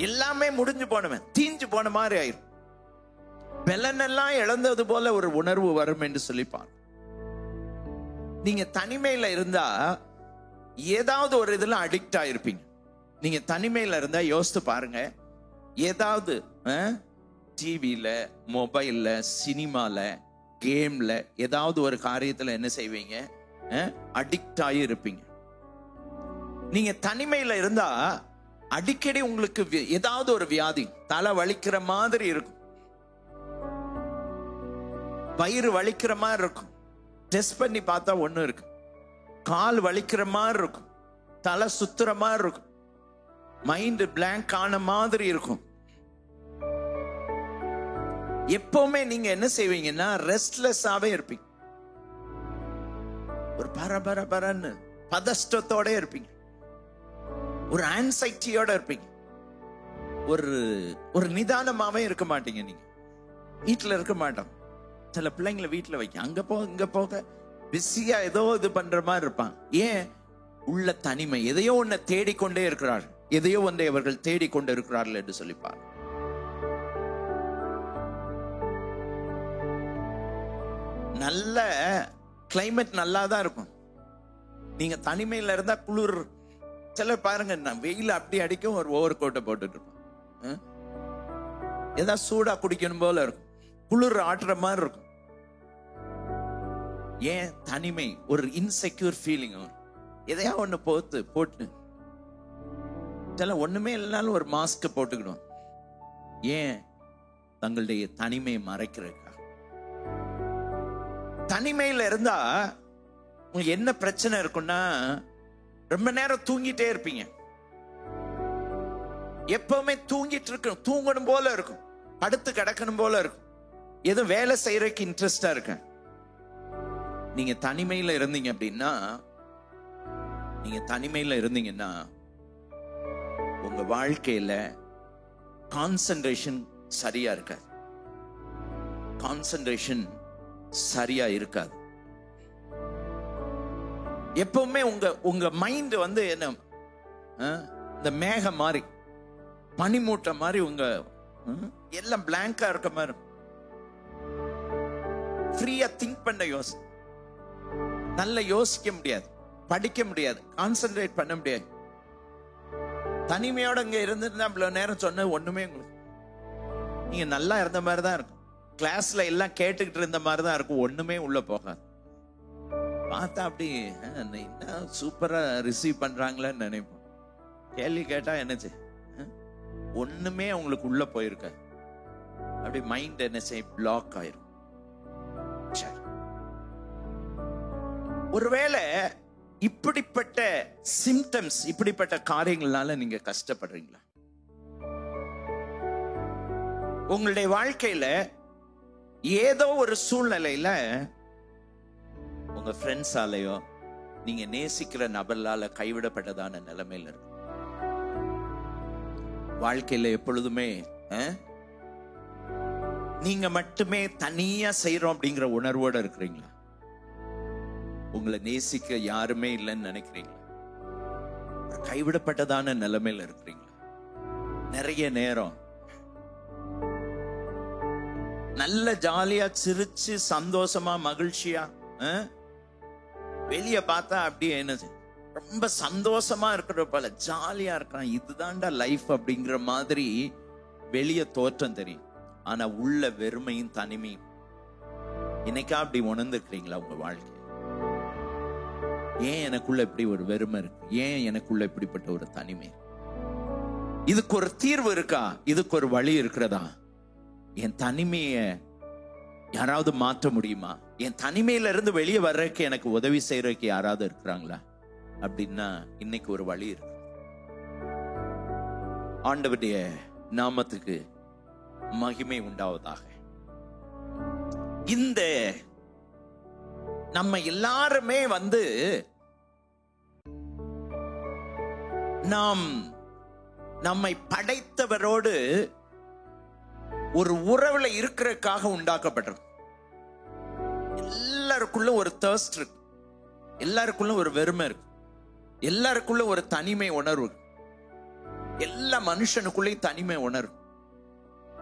எல்லாமே முடிஞ்சு போனவன் தீஞ்சு போன மாதிரி ஆயிரும். பலனெல்லாம் இழந்தது போல ஒரு உணர்வு வரும் என்று சொல்லிப்பாங்க. நீங்க தனிமையில இருந்தா ஏதாவது ஒரு இதுல அடிக்ட் ஆயிருப்பீங்க. நீங்க தனிமையில இருந்தா யோசித்து பாருங்க, ஏதாவது டிவியில, மொபைல்ல, சினிமால, கேம்ல, ஏதாவது ஒரு காரியத்துல என்ன செய்வீங்க, அடிக்ட் ஆகி இருப்பீங்க. நீங்க தனிமையில இருந்தா அடிக்கடி உங்களுக்கு ஏதாவது ஒரு வியாதி, தலை வலிக்கிற மாதிரி இருக்கும், வயிறு வலிக்கிற மாதிரி இருக்கும், டெஸ்ட் பண்ணி பார்த்தா ஒண்ணு இருக்கு, கால் வலிக்கிற மாதிரி இருக்கும், தலை சுத்துற மாதிரி இருக்கும், மைண்ட் பிளாங்க் ஆன மாதிரி இருக்கும். எப்பவுமே நீங்க என்ன செய்வீங்கன்னா ரெஸ்ட்லெஸ்ஸாவே இருப்பீங்க. ஒரு பரபரன்னு பதஷ்டத்தோட இருப்பீங்க, ஒரு ஆன்சைட்டியோட இருப்பீங்க, ஒரு நிதானமாவே இருக்க மாட்டீங்க. நீங்க வீட்டுல இருக்க மாட்டோம். சில பிள்ளைங்களை வீட்டுல வைக்க, அங்க போக இங்க போக பிஸியா ஏதோ இது பண்ற மாதிரி இருப்பாங்க. ஏன்? உள்ள தனிமை, எதையோ ஒன்ன தேடிக்கொண்டே இருக்கிறார்கள், எதையோ ஒன்றை அவர்கள் தேடிக்கொண்டு இருக்கிறார்கள் என்று சொல்லிப்பார். நல்ல கிளைமேட் நல்லா தான் இருக்கும், நீங்க தனிமையில இருந்தா குளிர். சிலர் பாருங்க, வெயில் அப்படி அடிக்கும், ஒரு ஓவர் கோட்டை போட்டுட்டு இருப்போம், ஏதாவது சூடா குடிக்கணும் போல இருக்கும், குளிர் ஆட்டுற மாதிரி இருக்கும். ஏன் தனிமை, ஒரு இன்செக்யூர் ஃபீலிங். எதையா ஒண்ணு போட்டு சில ஒண்ணுமே இல்லைனாலும் ஒரு மாஸ்க் போட்டுக்கணும். ஏன்? தங்களுடைய தனிமையை மறைக்கிறதுக்கா. தனிமையில இருந்தா உங்களுக்கு என்ன பிரச்சனை இருக்குன்னா, ரொம்ப நேரம் தூங்கிட்டே இருப்பீங்க. எப்பவுமே தூங்கிட்டு இருக்கணும், தூங்கணும் போல இருக்கும், படுத்து கிடக்கணும் போல இருக்கும், ஏதோ வேலை செய்யறதுக்கு இன்ட்ரெஸ்டா இருக்கு. நீங்க தனிமையில இருந்தீங்கன்னா உங்க வாழ்க்கையில கான்சென்ட்ரேஷன் சரியா இருக்காது. கான்சென்ட்ரேஷன் சரியா இருக்காது. எப்பவுமே உங்க மைண்ட் என்ன, இந்த மேகம் மாதிரி, பனிமூட்டை மாதிரி, உங்க எல்லாம் பிளாங்கா இருக்க மாதிரி, ஃப்ரீயா திங்க் பண்ண நல்ல யோசிக்க முடியாது, படிக்க முடியாது, கான்சென்ட்ரேட் பண்ண முடியாது. தனிமையோட இங்க இருந்திருந்தா இவ்வளவு நேரம் சொன்ன ஒண்ணுமே உங்களுக்கு, நீங்க நல்லா இருந்த மாதிரி தான் இருக்கும், கிளாஸ்ல எல்லாம் கேட்டுக்கிட்டு இருந்த மாதிரி தான் இருக்கும், ஒண்ணுமே உள்ள போகாது. பார்த்தா அப்படி என்ன சூப்பரா ரிசீவ் பண்றாங்களேன்னு நினைப்போம். கேள்வி கேட்டா என்னச்சு, ஒண்ணுமே உங்களுக்கு உள்ள போயிருக்க, அப்படி மைண்ட் என்ன செய்ய பிளாக் ஆயிரும். ஒருவேளை இப்படிப்பட்ட சிம்டம்ஸ், இப்படிப்பட்ட காரியங்களால நீங்க கஷ்டப்படுறீங்களா? உங்களுடைய வாழ்க்கையில ஏதோ ஒரு சூழ்நிலையில உங்க ஃப்ரெண்ட்ஸாலேயோ நீங்க நேசிக்கிற நபர்களால கைவிடப்பட்டதான நிலைமையில இருக்கு. வாழ்க்கையில எப்பொழுதுமே நீங்க மட்டுமே தனியா செய்யறோம் அப்படிங்கிற உணர்வோட இருக்கிறீங்களா? உங்களை நேசிக்க யாருமே இல்லைன்னு நினைக்கிறீங்களா? கைவிடப்பட்டதான நிலைமையில இருக்கிறீங்களா? நிறைய நேரம் நல்ல ஜாலியா சிரிச்சு சந்தோஷமா மகிழ்ச்சியா வெளிய பார்த்தா அப்படியே என்னது, ரொம்ப சந்தோஷமா இருக்கிற போல ஜாலியா இருக்கான், இதுதான்டா லைஃப் அப்படிங்கிற மாதிரி வெளிய தோற்றம் தெரியும். ஆனா உள்ள வெறுமையும் தனிமையும். இன்னைக்கா அப்படி உணர்ந்துக்கிறீங்களா உங்க வாழ்க்கை? ஏன் எனக்குள்ள இப்படி ஒரு வெறுமை இருக்கு? ஏன் எனக்குள்ள இப்படிப்பட்ட ஒரு தனிமை? இதுக்கு ஒரு தீர்வு இருக்கா? இதுக்கு ஒரு வழி இருக்கிறதா? என் தனிமைய யாராவது மாற்ற முடியுமா? என் தனிமையில இருந்து வெளியே வர்றதுக்கு எனக்கு உதவி செய்யறதுக்கு யாராவது இருக்கிறாங்களா அப்படின்னா இன்னைக்கு ஒரு வழி இருக்கு. ஆண்டவருடைய நாமத்துக்கு மகிமை உண்டாவதாக. இந்த நம்ம எல்லாருமே நாம் நம்மை படைத்தவரோடு ஒரு உறவுல இருக்கிறதுக்காக உண்டாக்கப்பட்டோம். எல்லாருக்குள்ள ஒரு thirst இருக்கு, எல்லாருக்குள்ள ஒரு வெறுமை இருக்கு, எல்லாருக்குள்ள ஒரு தனிமை உணர்வு, எல்லா மனுஷனுக்குள்ளேயும் தனிமை உணர்வு.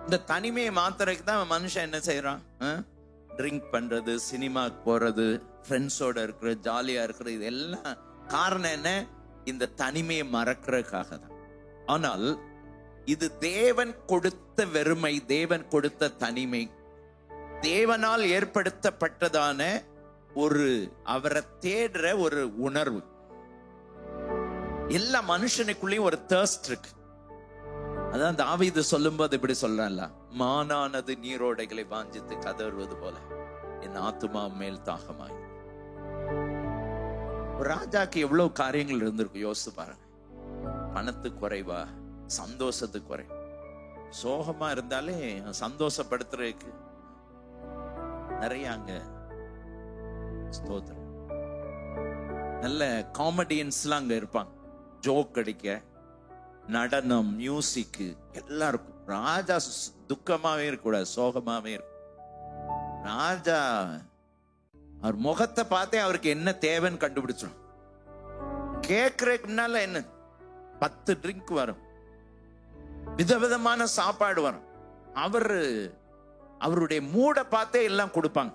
இந்த தனிமையை மாத்துறதுக்கு தான் மனுஷன் என்ன செய்யறான்? ட்ரிங்க் பண்றது, சினிமா போறது, ஃப்ரெண்ட்ஸோட இருக்கிற, ஜாலியா இருக்கிறது, இது எல்லாம் காரணம் என்ன? இந்த தனிமையை மறக்கிறதுக்காக தான். ஆனால் இது தேவன் கொடுத்த வெறுமை, தேவன் கொடுத்த தனிமை, தேவனால் ஏற்படுத்தப்பட்டதான ஒரு அவரை தேடுற ஒரு உணர்வு. எல்லா மனுஷனுக்குள்ளேயும் ஒரு thirst இருக்கு. அதான் தாவீது சொல்லும்போது இப்படி சொல்றான்ல, மானானது நீரோடைகளை வாஞ்சித்து கதறுவது போல என் ஆத்துமா மேல் தாகமாய். ஒரு ராஜாக்கு எவ்வளவு காரியங்கள் இருந்திருக்கு யோசிச்சு பாருங்க. பணத்துக்கு குறைவா, சந்தோஷத்துக்கு குறை, சோகமா இருந்தாலே சந்தோஷப்படுத்துறதுக்கு நிறைய அங்க ஸ்தோத்திரம். நல்ல காமெடியன்ஸ்லாம் அங்க இருப்பாங்க, ஜோக் அடிக்க, நடனம், மியூசிக் எல்லாருக்கும். ராஜா துக்கமாவே இருக்கக்கூடாது, சோகமாவே இருக்கும். ராஜா அவர் முகத்தை பார்த்தே அவருக்கு என்ன தேவைன்னு கண்டுபிடிச்சிடும். கேட்கறதுக்கு முன்னால என்ன 10 ட்ரிங்க் வரும், விதவிதமான சாப்பாடு வரும். அவருடைய மூட பார்த்தே எல்லாம் கொடுப்பாங்க,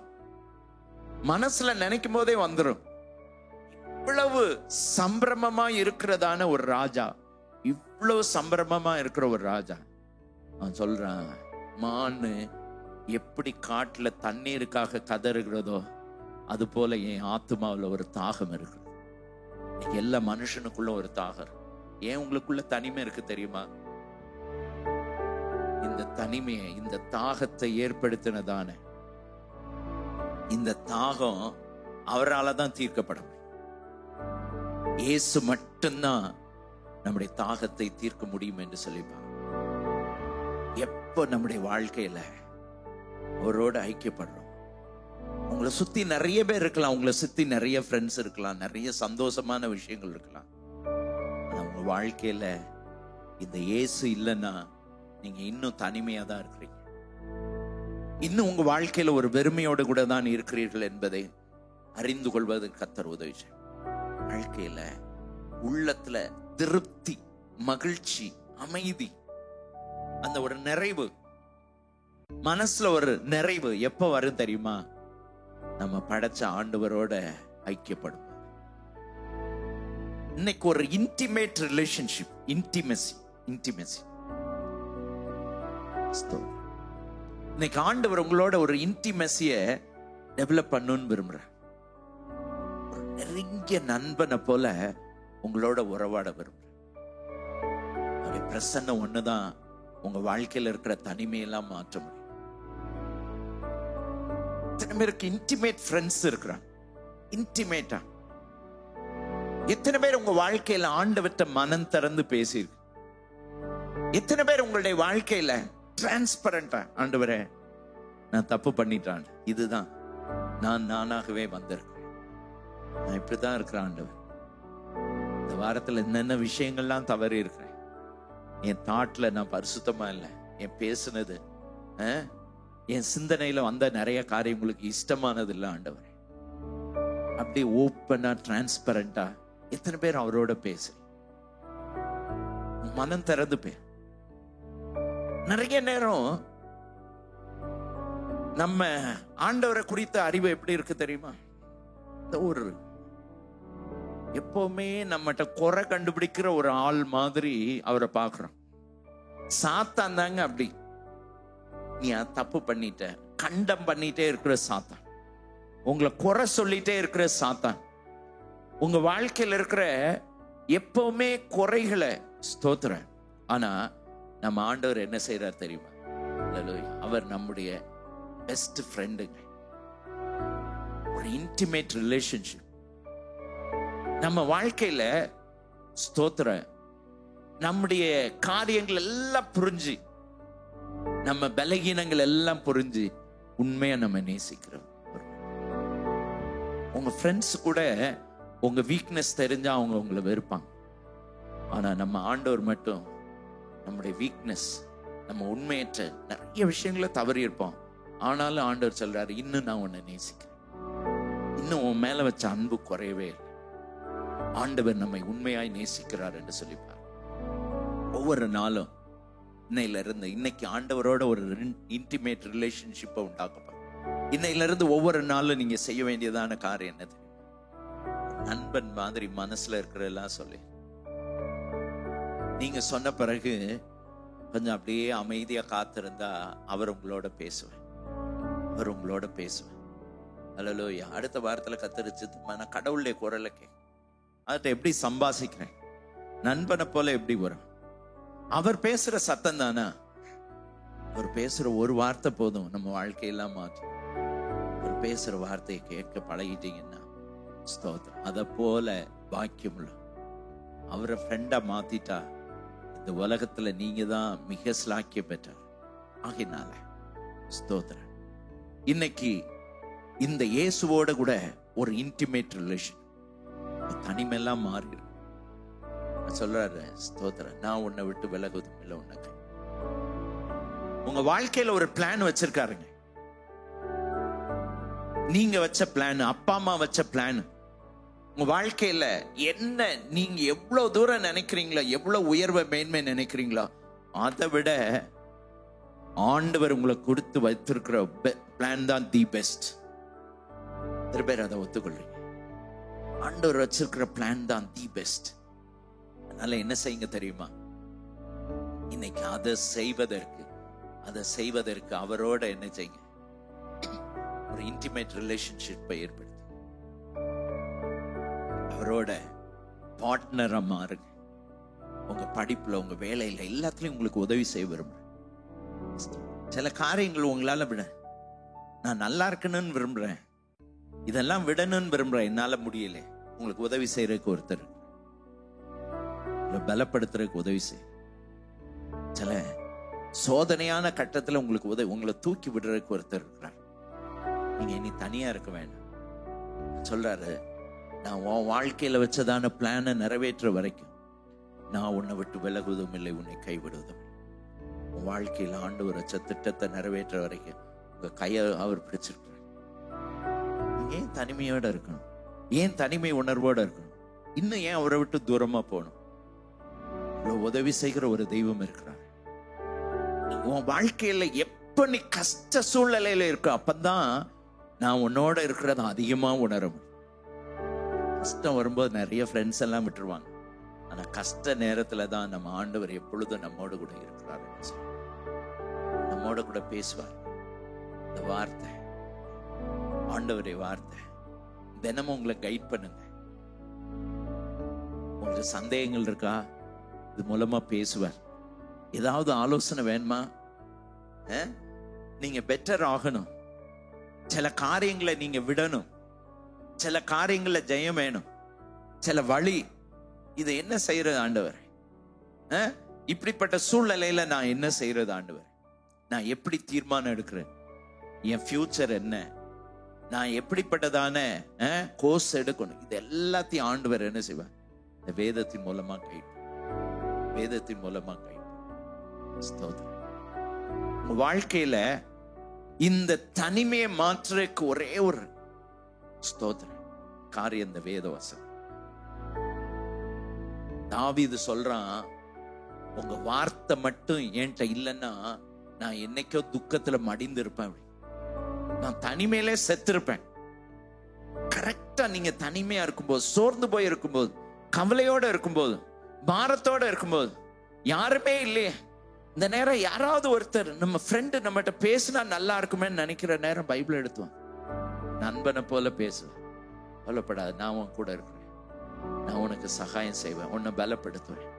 மனசுல நினைக்கும் போதே வந்துடும். இவ்வளவு சம்பிரமமா இருக்கிறதான ஒரு ராஜா, இவ்வளவு சம்பிரமமா இருக்கிற ஒரு ராஜா அவன் சொல்றான், மானு எப்படி காட்டுல தண்ணீருக்காக கதறுகிறதோ அது போல என் ஆத்மாவில் ஒரு தாகம் இருக்கு. எல்லா மனுஷனுக்குள்ள ஒரு தாகம். ஏன் உங்களுக்குள்ள தனிமை இருக்கு தெரியுமா? இந்த தனிமையை, இந்த தாகத்தை ஏற்படுத்தினதான இந்த தாகம் அவரால் தான் தீர்க்கப்பட முடியும். இயேசு மட்டும்தான் நம்முடைய தாகத்தை தீர்க்க முடியும் என்று சொல்லிப்பாங்க. எப்போ நம்முடைய வாழ்க்கையில அவரோட ஐக்கியப்படுறோம். உங்களை சுத்தி நிறைய பேர் இருக்கலாம், உங்களை சுத்தி நிறைய ஃப்ரெண்ட்ஸ் இருக்கலாம், நிறைய சந்தோஷமான விஷயங்கள் இருக்கலாம். உங்க வாழ்க்கையில இந்த இயேசு இல்லைன்னா நீங்க இன்னும் தனிமையா தான் இருக்கிறீங்க. இன்னும் உங்க வாழ்க்கையில ஒரு வெறுமையோடு கூட தான் இருக்கிறீர்கள் என்பதை அறிந்து கொள்வது கர்த்தர் உதவி செய்யும். வாழ்க்கையில உள்ளத்துல திருப்தி, மகிழ்ச்சி, அமைதி, அந்த ஒரு நிறைவு, மனசுல ஒரு நிறைவு எப்ப வரும் தெரியுமா? நம்ம படைச்ச ஆண்டவரோட ஐக்கியப்படும். இன்னைக்கு ஒரு இன்டிமேட் ரிலேஷன்ஷிப், இன்டிமெசி. இன்னைக்கு ஆண்டவர் உங்களோட ஒரு இன்டிமெசிய டெவலப் பண்ணணும்னு விரும்புறார். ஒரு நெருங்கிய நண்பனை போல உங்களோட உறவாட விரும்புறார். அவருடைய பிரசன்னம் ஒண்ணுதான் உங்க வாழ்க்கையில இருக்கிற தனிமையெல்லாம் மாற்ற முடியும். எத்தனை பேருக்கு இன்டிமேட் ஃப்ரெண்ட்ஸ் இருக்கிறாங்க? இன்டிமேட்டா எத்தனை பேர் உங்க வாழ்க்கையில ஆண்டவர்ட்ட மனம் திறந்து பேசியிருக்கு? எத்தனை பேர் உங்களுடைய வாழ்க்கையில டிரான்ஸ்பரண்டா, ஆண்டவரே நான் தப்பு பண்ணிட்டான், இதுதான் நான் நானாகவே வந்திருக்கேன், நான் இப்படிதான் இருக்கிறேன் ஆண்டவர், இந்த வாரத்துல என்னென்ன விஷயங்கள்லாம் தவறி இருக்கிறேன், என் தாட்ல நான் பரிசுத்தமா இல்லை, என் பேசுனது என் சிந்தனையில வந்த நிறைய காரியம் உங்களுக்கு இஷ்டமானது இல்லை ஆண்டவரே. அப்படி ஓப்பனா டிரான்ஸ்பரண்டா எத்தனை பேர் அவரோட பேசு, மனம் திறந்து பேர். நிறைய நேரம் நம்ம ஆண்டவரை குறித்த அறிவு எப்படி இருக்கு தெரியுமா? இந்த ஒரு எப்பவுமே நம்மகிட்ட குறை கண்டுபிடிக்கிற ஒரு ஆள் மாதிரி அவரை பார்க்கிறோம். சாத்தான் தாங்க அப்படி. நீ தப்பு பண்ணிட்ட, கண்டம் பண்ணிட்டே இருக்கிற சாத்தான், உங்களை குறை சொல்லிட்டே இருக்கிற சாத்தான், உங்க வாழ்க்கையில் இருக்கிற எப்பவுமே குறைகளை ஸ்தோத்திர. ஆனா நம்ம ஆண்டவர் என்ன செய்யறார் தெரியுமா? அவர் நம்முடைய பெஸ்ட் ஃப்ரெண்டுங்க. ஒரு இன்டிமேட் ரிலேஷன்ஷிப் நம்ம வாழ்க்கையில ஸ்தோத்திர. நம்முடைய காரியங்கள் எல்லாம் புரிஞ்சு, நம்ம பலகீனங்கள் எல்லாம் புரிஞ்சு உண்மையா நம்ம நேசிக்கிறோம். உங்க ஃப்ரெண்ட்ஸ் கூட உங்க வீக்னஸ் தெரிஞ்சா அவங்க உங்களை வெறுப்பாங்க. ஆனா நம்ம ஆண்டவர் மட்டும் நம்முடைய வீக்னஸ், நம்ம உண்மையற்ற நிறைய விஷயங்களை தவறி இருப்போம். ஆனாலும் ஆண்டவர் சொல்றாரு, இன்னும் நான் உன்னை நேசிக்கிறேன், இன்னும் உன் மேல வச்ச அன்பு குறையவே இல்லை. ஆண்டவர் நம்மை உண்மையாய் நேசிக்கிறார் என்று சொல்லிப்பார். ஒவ்வொரு நாளும் இன்னையில இருந்து, இன்னைக்கு ஆண்டவரோட ஒரு இன்டிமேட் ரிலேஷன்ஷிப்பை உண்டாக்கப்படும். இன்னையில இருந்து ஒவ்வொரு நாளும் நீங்க செய்ய வேண்டியதான காரியம் என்னது? நண்பன் மாதிரி மனசுல இருக்கிறதெல்லாம் சொல்லி, நீங்க சொன்ன பிறகு கொஞ்சம் அப்படியே அமைதியா காத்திருந்தா அவர் உங்களோட பேசுவேன், அவர் உங்களோட பேசுவேன். அல்லேலூயா. அடுத்த வாரத்துல கத்தரிச்சு நான் கடவுளுடைய குரலை அதை எப்படி சம்பாசிக்கிறேன்? நண்பனை போல எப்படி வரும்? அவர் பேசுற சத்தம் தானா? அவர் பேசுற ஒரு வார்த்தை போதும் நம்ம வாழ்க்கையெல்லாம் மாற்றும். அவர் பேசுற வார்த்தையை கேட்க பழகிட்டீங்கன்னா ஸ்தோத்திரம். அத போல பாக்கியம் உள்ள அவரை ஃப்ரெண்டா மாத்திட்டா இந்த உலகத்துல நீங்க தான் மிக ஸ்லாக்கிய பெற்றார். ஆகினால ஸ்தோத்திரம். இன்னைக்கு இந்த இயேசுவோட கூட ஒரு இன்டிமேட் ரிலேஷன், தனிமெல்லாம் மாறி சொல்றாரு ஸ்தோத்திரம், நான் உன்னை விட்டு விலகுவதும் இல்லை உனக்கு. உங்க வாழ்க்கையில ஒரு பிளான் வச்சிருக்காருங்க. நீங்க வச்ச பிளான், அப்பா அம்மா வச்ச பிளான், உங்க வாழ்க்கையில என்ன நீங்க எவ்வளவு தூரம் நினைக்கிறீங்களோ, எவ்வளவு உயர்வை மேன்மை நினைக்கிறீங்களோ, அதை விட ஆண்டவர் உங்களை கொடுத்து வைத்திருக்கிற பிளான் தான் தி பெஸ்ட். எத்தனை பேர் அதை ஒத்துக்கொள்றீங்க? ஆண்டவர் வச்சிருக்கிற பிளான் தான் தி பெஸ்ட். அதனால என்ன செய்யுங்க தெரியுமா? இன்னைக்கு அதை செய்வதற்கு அவரோட என்ன செய்யுங்க? ஒரு இன்டிமேட் ரிலேஷன்ஷிப்பை ஏற்படுத்தி அவரோட பார்ட்னரா மாறுங்க. உங்க படிப்புல, உங்க வேலையில, எல்லாத்துலயும் உங்களுக்கு உதவி செய்ய விரும்புறேன். சில காரியங்கள் உங்களால விட நான் நல்லா இருக்கணும்னு விரும்புறேன், இதெல்லாம் விடணும்னு விரும்புறேன், என்னால முடியல. உங்களுக்கு உதவி செய்யறதுக்கு ஒருத்தர், பலப்படுத்துறதுக்கு உதவி செய்ய. சில சோதனையான கட்டத்துல உங்களுக்கு உதவி, உங்களை தூக்கி விடுறதுக்கு ஒருத்தர் இருக்கிறார். நீங்க இனி தனியா இருக்க வேண்டாம். சொல்றாரு, நான் உன் வாழ்க்கையில வச்சதான பிளானை நிறைவேற்ற வரைக்கும் நான் உன்னை விட்டு விலகுவதும் இல்லை, உன்னை கைவிடுவதும் இல்லை. உன் வாழ்க்கையில ஆண்டவர் வச்ச திட்டத்தை நிறைவேற்ற வரைக்கும் உங்க கையை அவர் பிடிச்சிருக்கிறார். ஏன் தனிமையோட இருக்கணும்? ஏன் தனிமை உணர்வோட இருக்கணும்? இன்னும் ஏன் அவரை விட்டு தூரமா போகணும்? உதவி செய்கிற ஒரு தெய்வம் இருக்கிறார். உன் வாழ்க்கையில எப்ப நீ கஷ்ட சூழ்நிலையில இருக்க, அப்பதான் நான் உன்னோட இருக்கிறத அதிகமா உணரும். கஷ்டம் வரும்போது நிறைய ஃப்ரெண்ட்ஸ் எல்லாம் விட்டுருவாங்க. ஆனா கஷ்ட நேரத்துல தான் நம்ம ஆண்டவர் எப்பொழுதும் நம்மோடு கூட இருக்கிறார், நம்மோட கூட பேசுவார். இந்த வார்த்தை, ஆண்டவருடைய வார்த்தை தினமும் உங்களை கைட் பண்ணுங்க. உங்களுக்கு சந்தேகங்கள் இருக்கா? இது மூலமா பேசுவார். ஏதாவது ஆலோசனை வேணுமா? நீங்க பெட்டர் ஆகணும், சில காரியங்களை நீங்க விடணும், சில காரியங்கள ஜெயம் வேணும், சில வழி, இது என்ன செய்யறது ஆண்டவர்? இப்படிப்பட்ட சூழ்நிலையில நான் என்ன செய்யறது ஆண்டவர்? நான் எப்படி தீர்மானம் எடுக்கிறேன்? என் ஃபியூச்சர் என்ன? நான் எப்படிப்பட்டதான கோர்ஸ் எடுக்கணும்? இது எல்லாத்தையும் ஆண்டவர் என்ன செய்வார்? இந்த வேதத்தின் மூலமா கைட், வேதத்தின் மூலமா கைட். உங்க வாழ்க்கையில இந்த தனிமையை மாற்றுறதுக்கு ஒரே ஒரு ஸ்தோத்திர காரியம் இந்த வேத வசனம். தாவீது சொல்றான், உங்க வார்த்தை மட்டும் என்கிட்ட இல்லைன்னா நான் என்னைக்கோ துக்கத்துல மடிந்து இருப்பேன், நான் தனிமையிலே செத்திருப்பேன். கரெக்டா நீங்க தனிமையா இருக்கும்போது, சோர்ந்து போய் இருக்கும்போது, கவலையோட இருக்கும்போது, பாரத்தோட இருக்கும்போது, யாருமே இல்லையே, இந்த நேரம் யாராவது ஒருத்தர் நம்ம ஃப்ரெண்டு நம்மகிட்ட பேசினா நல்லா இருக்குமே நினைக்கிற நேரம் பைபிள் எடுத்துவான், நண்பனை போல பேசுவேன். கவலைப்படாது, நான் உன் கூட இருக்கிறேன், நான் உனக்கு சகாயம் செய்வேன், உன்னை பலப்படுத்துவேன்.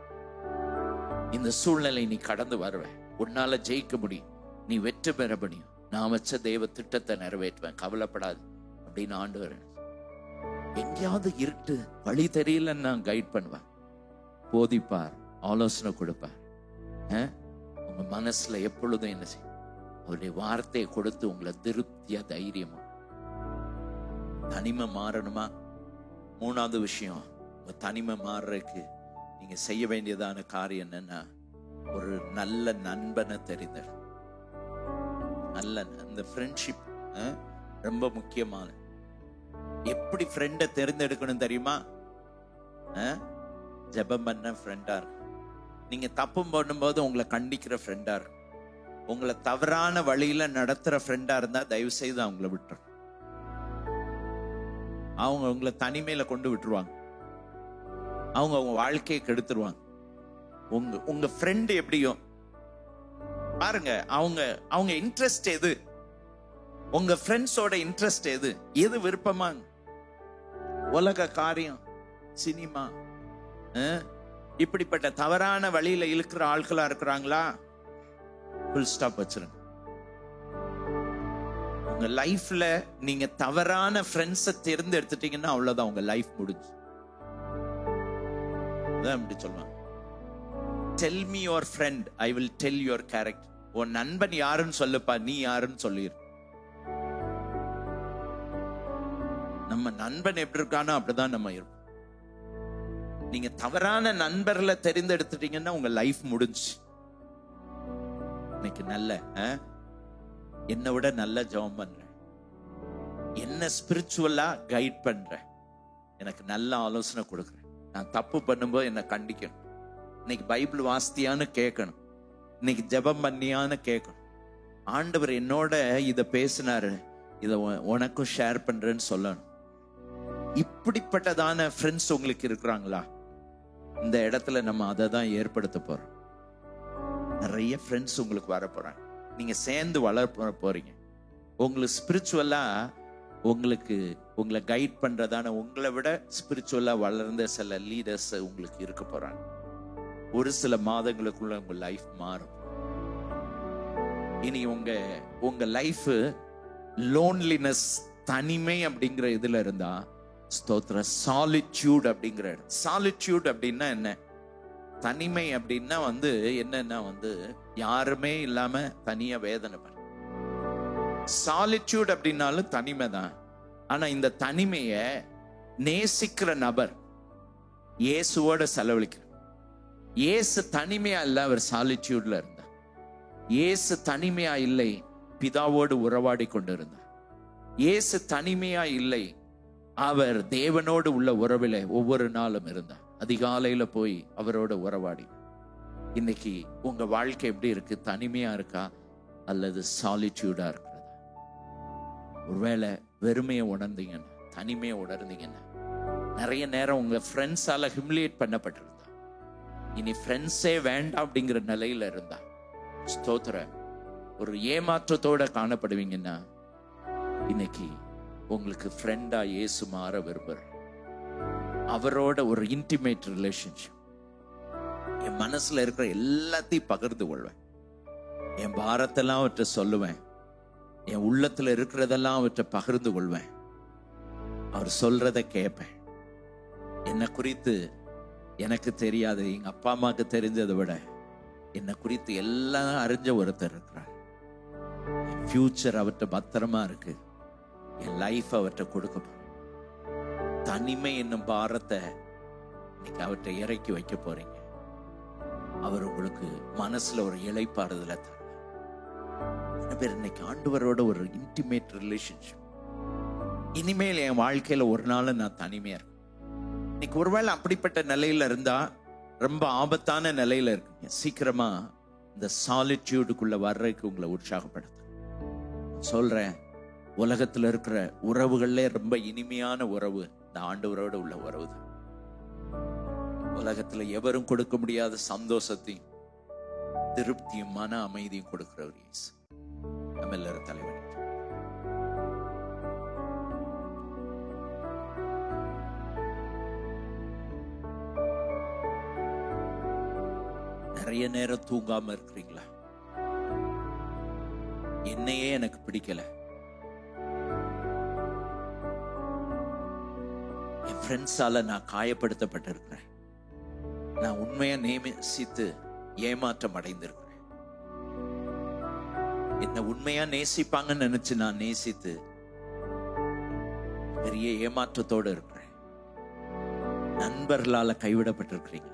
இந்த சூழ்நிலை நீ கடந்து வருவேன், உன்னால ஜெயிக்க முடியும், நீ வெற்றி பெற முடியும், நான் வச்ச தெய்வ திட்டத்தை நிறைவேற்றுவேன், கவலைப்படாது அப்படின்னு ஆண்டவர். எங்கேயாவது இருட்டு வழி தெரியலன்னு நான் கைட் பண்ணுவேன், போதிப்பார், ஆலோசனை கொடுப்பார். உங்க மனசுல எப்பொழுதும் என்ன செய்யும்? அவருடைய வார்த்தையை கொடுத்து உங்களை திருப்தியா தைரியமா. தனிமை மாறணுமா? மூணாவது விஷயம், உங்க தனிமை மாறுறதுக்கு நீங்க செய்ய வேண்டியதான காரியம் என்னன்னா, ஒரு நல்ல நண்பனை தெரிந்தது. நல்ல அந்த ஃப்ரெண்ட்ஷிப் ரொம்ப முக்கியமான. எப்படி ஃப்ரெண்டை தேர்ந்தெடுக்கணும் தெரியுமா? ஜெபம் பண்ண ஃப்ரெண்டா இருக்கும். நீங்க தப்பு பண்ணும்போது உங்களை கண்டிக்கிற ஃப்ரெண்டா இருக்கும். உங்களை தவறான வழியில நடத்துற ஃப்ரெண்டா இருந்தா தயவு செய்து அவங்கள விட்டுரு. அவங்க உங்களை தனிமையில கொண்டு விட்டுருவாங்க, அவங்க உங்க வாழ்க்கையை கெடுத்துருவாங்க. உங்க ஃப்ரெண்ட் எப்படியோ பாருங்க, அவங்க இன்ட்ரெஸ்ட் எது, உங்க ஃப்ரெண்ட்ஸோட இன்ட்ரெஸ்ட் எது, எது விருப்பமா? உலக காரியம், சினிமா, இப்படிப்பட்ட தவறான வழியில இழுக்கிற ஆட்களா இருக்கிறாங்களா? ஃபுல் ஸ்டாப் வச்சிருங்க. உங்க லைஃப்ல நீங்க தவறான ஃப்ரெண்ட்ஸை தேர்ந்தெடுத்துட்டீங்கன்னா அவ்வளவுதான், உங்க லைஃப் முடிஞ்சு. அப்படி சொல்லுவாங்க, tell me your friend, I will tell your character. உன் நண்பன் யாருன்னு சொல்லுப்பா, நீ யாருன்னு சொல்லிரு. நம்ம நண்பன் எப்படி இருக்கானோ அப்படிதான் நம்ம இருப்போம். நீங்க தவறான நண்பர்களை தெரிந்தெடுத்துட்டீங்கன்னா உங்க லைஃப் முடிஞ்சு. இன்னைக்கு நல்ல என்னை விட நல்ல ஜெபம் பண்றேன், என்ன ஸ்பிரிச்சுவலா கைட் பண்றேன், எனக்கு நல்ல ஆலோசனை கொடுக்குறேன். நான் தப்பு பண்ணும்போது என்ன கண்டிக்கணும், இன்னைக்கு பைபிள் வாசித்தியான்னு கேட்கணும், இன்னைக்கு ஜெபம் பண்ணியான்னு கேட்கணும். ஆண்டவர் என்னோட இதை பேசினாரு, இதை உனக்கும் ஷேர் பண்றேன்னு சொல்லணும். இப்படிப்பட்டதான ஃப்ரெண்ட்ஸ் உங்களுக்கு இருக்கிறாங்களா? இந்த இடத்துல நம்ம அதை தான் ஏற்படுத்த போறோம். நிறைய ஃப்ரெண்ட்ஸ் உங்களுக்கு வர போறாங்க, நீங்க சேர்ந்து வளர போறீங்க. உங்களுக்கு ஸ்பிரிச்சுவலா உங்களுக்கு உங்களை கைட் பண்றதான உங்களை விட ஸ்பிரிச்சுவலா வளர்ந்த சில லீடர்ஸ் உங்களுக்கு இருக்க போறாங்க. ஒரு சில மாதங்களுக்குள்ள உங்க லைஃப் மாறும். இனி உங்க லைஃப் லோன்லினஸ், தனிமை அப்படிங்கிற இதுல இருந்தா ஸ்தோத்திர சாலிட்யூட் அப்படிங்கிற இடம். சாலிட்யூட் அப்படின்னா என்ன? தனிமை அப்படின்னா என்னன்னா யாருமே இல்லாம தனியா வேதனை பண்ண. சாலிட்யூட் அப்படின்னாலும் தனிமை தான். ஆனா இந்த தனிமைய நேசிக்கிற நபர் இயேசுவோட செலவழிக்கிற. இயேசு தனிமையா இல்ல, அவர் சாலிட்யூட்ல இருந்தார். இயேசு தனிமையா இல்லை, பிதாவோடு உறவாடி கொண்டிருந்தார். இயேசு தனிமையா இல்லை, அவர் தேவனோடு உள்ள உறவில ஒவ்வொரு நாளும் இருந்தார். அதிகாலையில போய் அவரோட உறவாடி. இன்னைக்கு உங்க வாழ்க்கை எப்படி இருக்கு? தனிமையா இருக்கா அல்லது சாலிட்யூடா இருக்கிறதா? ஒருவேளை வெறுமையை உணர்ந்தீங்கன்னா, தனிமையை உணர்ந்தீங்கன்னா, நிறைய நேரம் உங்க ஃப்ரெண்ட்ஸால ஹியூமிலியேட் பண்ணப்பட்டிருந்தா, இனி ஃப்ரெண்ட்ஸே வேண்டாம் அப்படிங்கிற நிலையில இருந்தா, ஸ்தோத்திர ஒரு ஏமாற்றத்தோட காணப்படுவீங்கன்னா, இன்னைக்கு உங்களுக்கு ஃப்ரெண்டா இயேசு மாற விரும்புற. அவரோட ஒரு இன்டிமேட் ரிலேஷன்ஷிப். என் மனசுல இருக்கிற எல்லாத்தையும் பகிர்ந்து கொள்வேன். என் பாரத்தெல்லாம் அவற்றை சொல்லுவேன். என் உள்ளத்துல இருக்கிறதெல்லாம் அவற்றை பகிர்ந்து கொள்வேன். அவர் சொல்றத கேட்பேன். என்னை குறித்து எனக்கு தெரியாது, எங்க அப்பா அம்மாவுக்கு தெரிஞ்சதை விட என்னை குறித்து எல்லாம் அறிஞ்ச ஒருத்தர் இருக்கிறார். என் ஃபியூச்சர் அவற்றை பத்திரமா இருக்கு. என் லைஃப் அவற்றை கொடுக்க போறேன். தனிமை என்னும் பாரத்தை இன்னைக்கு அவற்றை இறக்கி வைக்க போறீங்க. அவர் உங்களுக்கு மனசுல ஒரு இளைப்பாறுதலை தர. பேர் இன்னைக்கு ஆண்டவரோட ஒரு இன்டிமேட் ரிலேஷன்ஷிப். இனிமேல் என் வாழ்க்கையில ஒரு நாள் நான் தனிமையா இருக்கேன். இன்னைக்கு ஒருவேளை அப்படிப்பட்ட நிலையில இருந்தா, ரொம்ப ஆபத்தான நிலையில இருக்கீங்க. சீக்கிரமா இந்த சாலிட்யூடுக்குள்ள வர்றதுக்கு உங்களை உற்சாகப்படுத்த சொல்றேன். உலகத்துல இருக்கிற உறவுகள்ல ரொம்ப இனிமையான உறவு இந்த ஆண்டவரோட உள்ள உறவு தான். உலகத்துல எவரும் கொடுக்க முடியாத சந்தோஷத்தையும் திருப்தியும் மன அமைதியும் கொடுக்கிறவர் இயேசு. நம்ம எல்லாரும் தலைவணி. நிறைய நேரம் தூங்காம இருக்கிறீங்களா? என்னையே எனக்கு பிடிக்கல, என் ஃப்ரெண்ட்ஸால நான் காயப்படுத்தப்பட்டிருக்கிறேன், நான் உண்மையா நேசித்து ஏமாற்றம் அடைந்திருக்கிறேன், என்ன உண்மையா நேசிப்பாங்கன்னு நினைச்சு நான் நேசித்து பெரிய ஏமாற்றத்தோடு இருக்கிறேன். நண்பர்களால கைவிடப்பட்டிருக்கிறீங்க,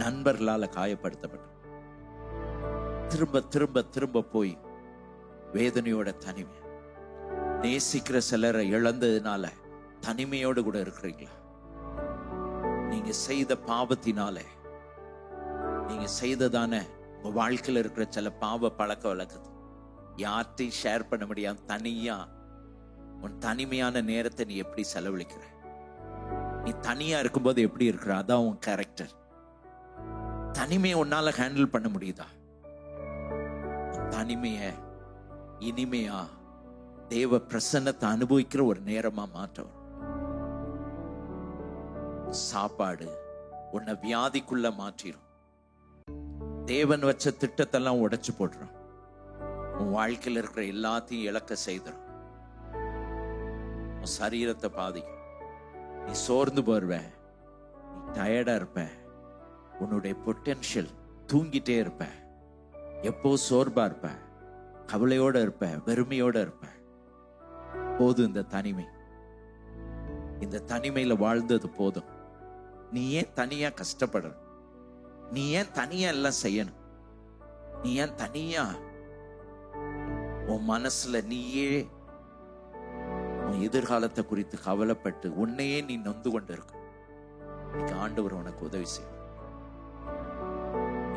நண்பர்களால காயப்படுத்தப்பட்டு திரும்ப திரும்ப திரும்ப போய் வேதனையோட தனிமை, நேசிக்கிற சிலரை இழந்ததுனால தனிமையோடு கூட இருக்கிறீங்களா? நீங்க செய்த பாவத்தினால, நீங்க செய்ததான உங்க வாழ்க்கையில இருக்கிற சில பாவ பழக்க வழக்கத்தை யார்ட்டையும் ஷேர் பண்ண முடியாம தனியா உன் தனிமையான நேரத்தை நீ எப்படி செலவழிக்கிற? நீ தனியா இருக்கும்போது எப்படி இருக்கிற? அதான் உன் கேரக்டர். தனிமையை உன்னால ஹேண்டில் பண்ண முடியுதா? தனிமைய இனிமையா தேவ பிரசன்னத்தை அனுபவிக்கிற ஒரு நேரமா மாற்றவர். சாப்பாடு உன்னை வியாதிக்குள்ள மாற்றிடும். தேவன் வச்ச திட்டத்தெல்லாம் உடைச்சு போடுறான். உன் வாழ்க்கையில் இருக்கிற எல்லாத்தையும் இழக்க செய்துடும். உன் சரீரத்தை பாதிக்கும். நீ சோர்ந்து போர்வ, நீ டயர்டா இருப்ப, உன்னுடைய பொட்டென்ஷியல் தூங்கிட்டே இருப்ப, எப்போ சோர்வா இருப்ப, கவலையோட இருப்ப, வெறுமையோட இருப்ப. போதும் இந்த தனிமை. இந்த தனிமையில வாழ்ந்தது போதும். நீ ஏன் தனியா கஷ்டப்படுற? நீ ஏன் தனியா எல்லாம் செய்யணும்? நீ ஏன் தனியா உன் மனசுல நீயே உன் எதிர்காலத்தை குறித்து கவலைப்பட்டு உன்னையே நீ நொந்து கொண்டு இருக்க? இன்னைக்கு ஆண்டவர் உனக்கு உதவி செய்யும்.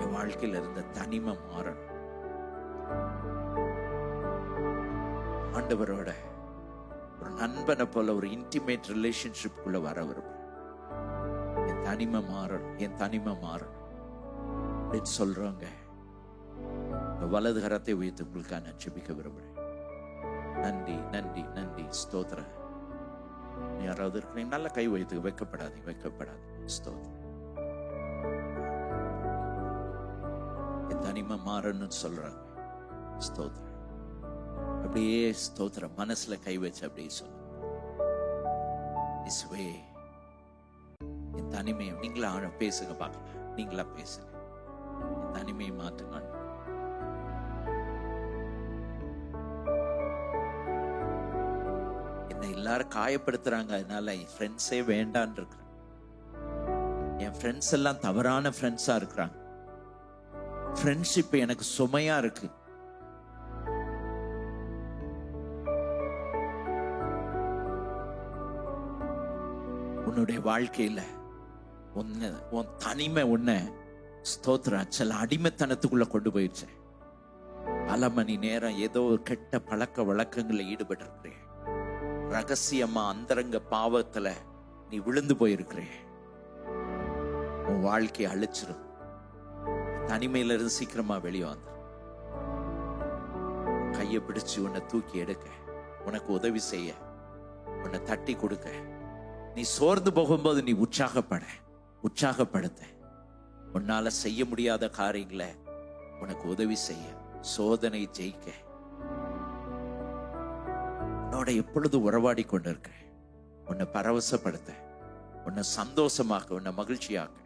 என் வாழ்க்கையில இருந்த தனிமை மாறணும். ஆண்டவரோட ஒரு நண்பனை போல ஒரு இன்டிமேட் ரிலேஷன்ஷிப்குள்ள வர விரும்புறேன். என் தனிமை மாறணும், என் தனிமை மாறணும் அப்படின்னு சொல்றவங்க வலது கரத்தை உயர்த்தி உங்களுக்காக நான் ஜெபிக்க விரும்புறேன். நன்றி நன்றி நன்றி, ஸ்தோத்திரம். யாராவது இருக்கிறீங்க, நல்ல கை வைத்து, வைக்கப்படாதீங்க. ஸ்தோத்திரம். என் தனிமை மாறணும்னு சொல்றாங்க. ஸ்தோத்திரம். அப்படியே ஸ்தோத்திரம் மனசுல கை வச்சு அப்படியே சொல்லுங்க, இயேசுவே என் தனிமையை நீங்களா பேசுங்க பார்க்கலாம். நீங்களா பேசுங்க, என் தனிமையை மாற்றுங்க. என்னை எல்லாரும் காயப்படுத்துறாங்க, அதனால என் ஃப்ரெண்ட்ஸே வேண்டான்னு இருக்கிறேன். என் ஃப்ரெண்ட்ஸ் எல்லாம் தவறான ஃப்ரெண்ட்ஸா இருக்கிறாங்க. ஃப்ரெண்ட்ஷிப் எனக்கு சுமையா இருக்கு. உன்னுடைய வாழ்க்கையில உன் தனிமை உன்னை ஸ்தோத்திரம் சில அடிமைத்தனத்துக்குள்ள கொண்டு போயிடுச்சு. பல மணி நேரம் ஏதோ ஒரு கெட்ட பழக்க வழக்கங்களில் ஈடுபட்டு இருக்கிறேன். ரகசியமா அந்தரங்க பாவத்துல நீ விழுந்து போயிருக்கிறேன். உன் வாழ்க்கையை அழிச்சிரும். தனிமையில இருந்து சீக்கிரமா வெளியே வந்து கையை பிடிச்சு உன்னை தூக்கி எடுக்க, உனக்கு உதவி செய்ய, உன்னை தட்டி கொடுக்க, நீ சோர்ந்து போகும்போது நீ உற்சாகப்படுத்த, உன்னால செய்ய முடியாத காரியங்களை உனக்கு உதவி செய்ய, சோதனை ஜெயிக்க, உன்னோட எப்பொழுது உறவாடி கொண்டு இருக்க, உன்னை பரவசப்படுத்த, உன்னை சந்தோஷமாக்க, உன்னை மகிழ்ச்சியாக்க,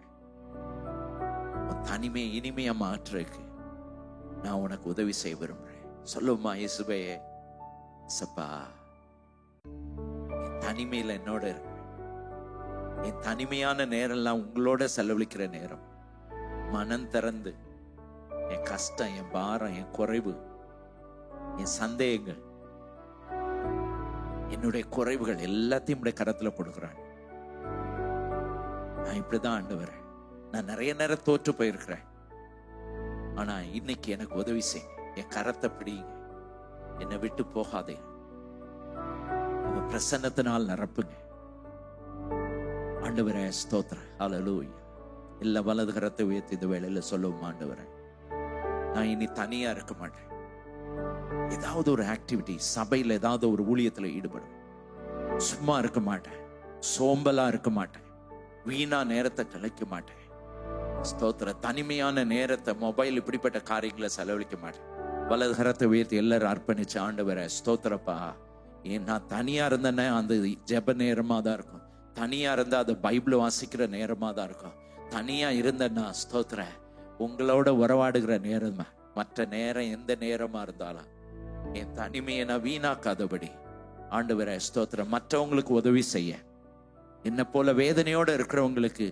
உன் தனிமையை இனிமையா மாற்றுறதுக்கு நான் உனக்கு உதவி செய்ய விரும்புறேன். சொல்லுமா, இயேசுவே சப்பா என் தனிமையில என்னோட இருக்கு. என் தனிமையான நேரம்லாம் உங்களோட செலவழிக்கிற நேரம். மனம் திறந்து என் கஷ்டம், என் பாரம், என் குறைவு, என் சந்தேகங்கள், என்னுடைய குறைவுகள் எல்லாத்தையும் உடைய கரத்துல கொடுக்குறான். நான் இப்படிதான் ஆண்டவரேன். நான் நிறைய நேரம் தோற்று போயிருக்கிறேன். ஆனா இன்னைக்கு எனக்கு உதவி செய்யுங்க. என் கரத்தை பிடிங்க, என்னை விட்டு போகாதே. உங்க பிரசன்னத்தினால் நிரப்புங்க ஆண்டவரே. ஸ்தோத்திரம். ஹல்லேலூயா. எல்லா வலது கரத்தை உயர்த்தி இந்த வேளையில சொல்லுவோம், ஆண்டவரே நான் இனி தனியா இருக்க மாட்டேன். ஏதாவது ஒரு ஆக்டிவிட்டி, சபையில் ஏதாவது ஒரு ஊழியத்துல ஈடுபடும். சும்மா இருக்க மாட்டேன், சோம்பலா இருக்க மாட்டேன், வீணா நேரத்தை கலைக்க மாட்டேன். ஸ்தோத்திர. தனிமையான நேரத்தை மொபைல் இப்படிப்பட்ட காரியங்களை செலவழிக்க மாட்டேன். வலது கரத்தை உயர்த்தி எல்லாரும் அர்ப்பணிச்சு, ஆண்டவரே ஸ்தோத்திரப்பா, ஏன் நான் தனியா இருந்தேன்னா அந்த ஜெப நேரமா தான் இருக்கும். தனியா இருந்தா அது பைபிள் வாசிக்கிற நேரமா தான் இருக்கும். தனியா இருந்தேன்னா ஸ்தோத்திர உங்களோட உறவாடுகிற நேரமா, மற்ற நேரம் எந்த நேரமா இருந்தாலும் என் தனிமையை நான் வீணாக்காதபடி ஆண்டவரே ஸ்தோத்திரம் மற்றவங்களுக்கு உதவி செய்ய, என்ன போல வேதனையோட இருக்கிறவங்களுக்கு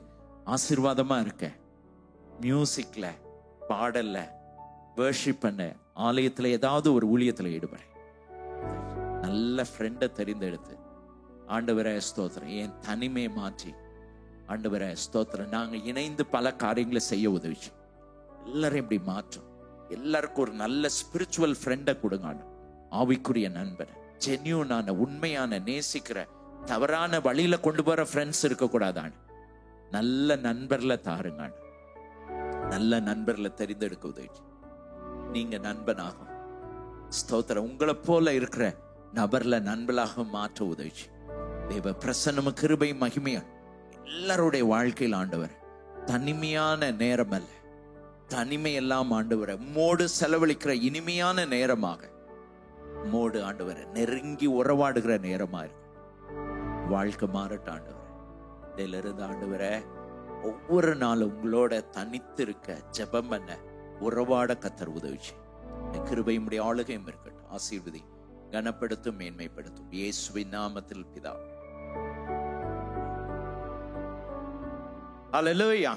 ஆசீர்வாதமா இருக்க, மியூசிக்ல, பாடல்ல, வர்ஷிப் பண்ண, ஆலயத்துல ஏதாவது ஒரு ஊழியத்துல ஈடுபட, நல்ல ஃப்ரெண்டை தெரிந்தெடுத்து ஆண்டவரே ஸ்தோத்திரம் என் தனிமையை மாற்றி ஆண்டவரே ஸ்தோத்திரம் நாங்க இணைந்து பல காரியங்களை செய்ய உதவிச்சு. எல்லாரும் இப்படி மாற்றும். எல்லாருக்கும் ஒரு நல்ல ஸ்பிரிச்சுவல் ஃப்ரெண்டை கொடுங்க. ஆவிக்குரிய நண்பன், ஜென்யூனான, உண்மையான, நேசிக்கிற, தவறான வழியில கொண்டு போற ஃப்ரெண்ட்ஸ் இருக்கக்கூடாதான். நல்ல நண்பர்ல தாருங்க. நல்ல நண்பர்ல தெரிந்தெடுக்க உதவிச்சு. நீங்க நண்பனாகும் ஸ்தோத்திரம் உங்களை போல இருக்கிற நபர்ல நண்பர்களாக மாற்ற உதவிச்சு. தேவ பிரசன்னம், கிருபை, மகிமையா எல்லாருடைய வாழ்க்கையில் ஆண்டவர் தனிமையான நேரம் அல்ல, தனிமை எல்லாம் ஆண்டவரை உம்மோடு செலவழிக்கிற இனிமையான நேரமாக, உம்மோடு ஆண்டவரை நெருங்கி உறவாடுகிற நேரமா இருக்கு. வாழ்க்கை மாறட்ட ஆண்டவர். இதிலிருந்து ஆண்டவரை ஒவ்வொரு நாளும் உங்களோட தனித்து இருக்க, ஜெபம் பண்ண, உறவாட கத்தர் உதவிச்சு. கிருபையும் ஆளுகையும் இருக்கட்டும். ஆசீர்வதி, கனப்படுத்தும், மேன்மைப்படுத்தும் இயேசுவின் நாமத்தில் பிதாவே. ஹல்லேலூயா.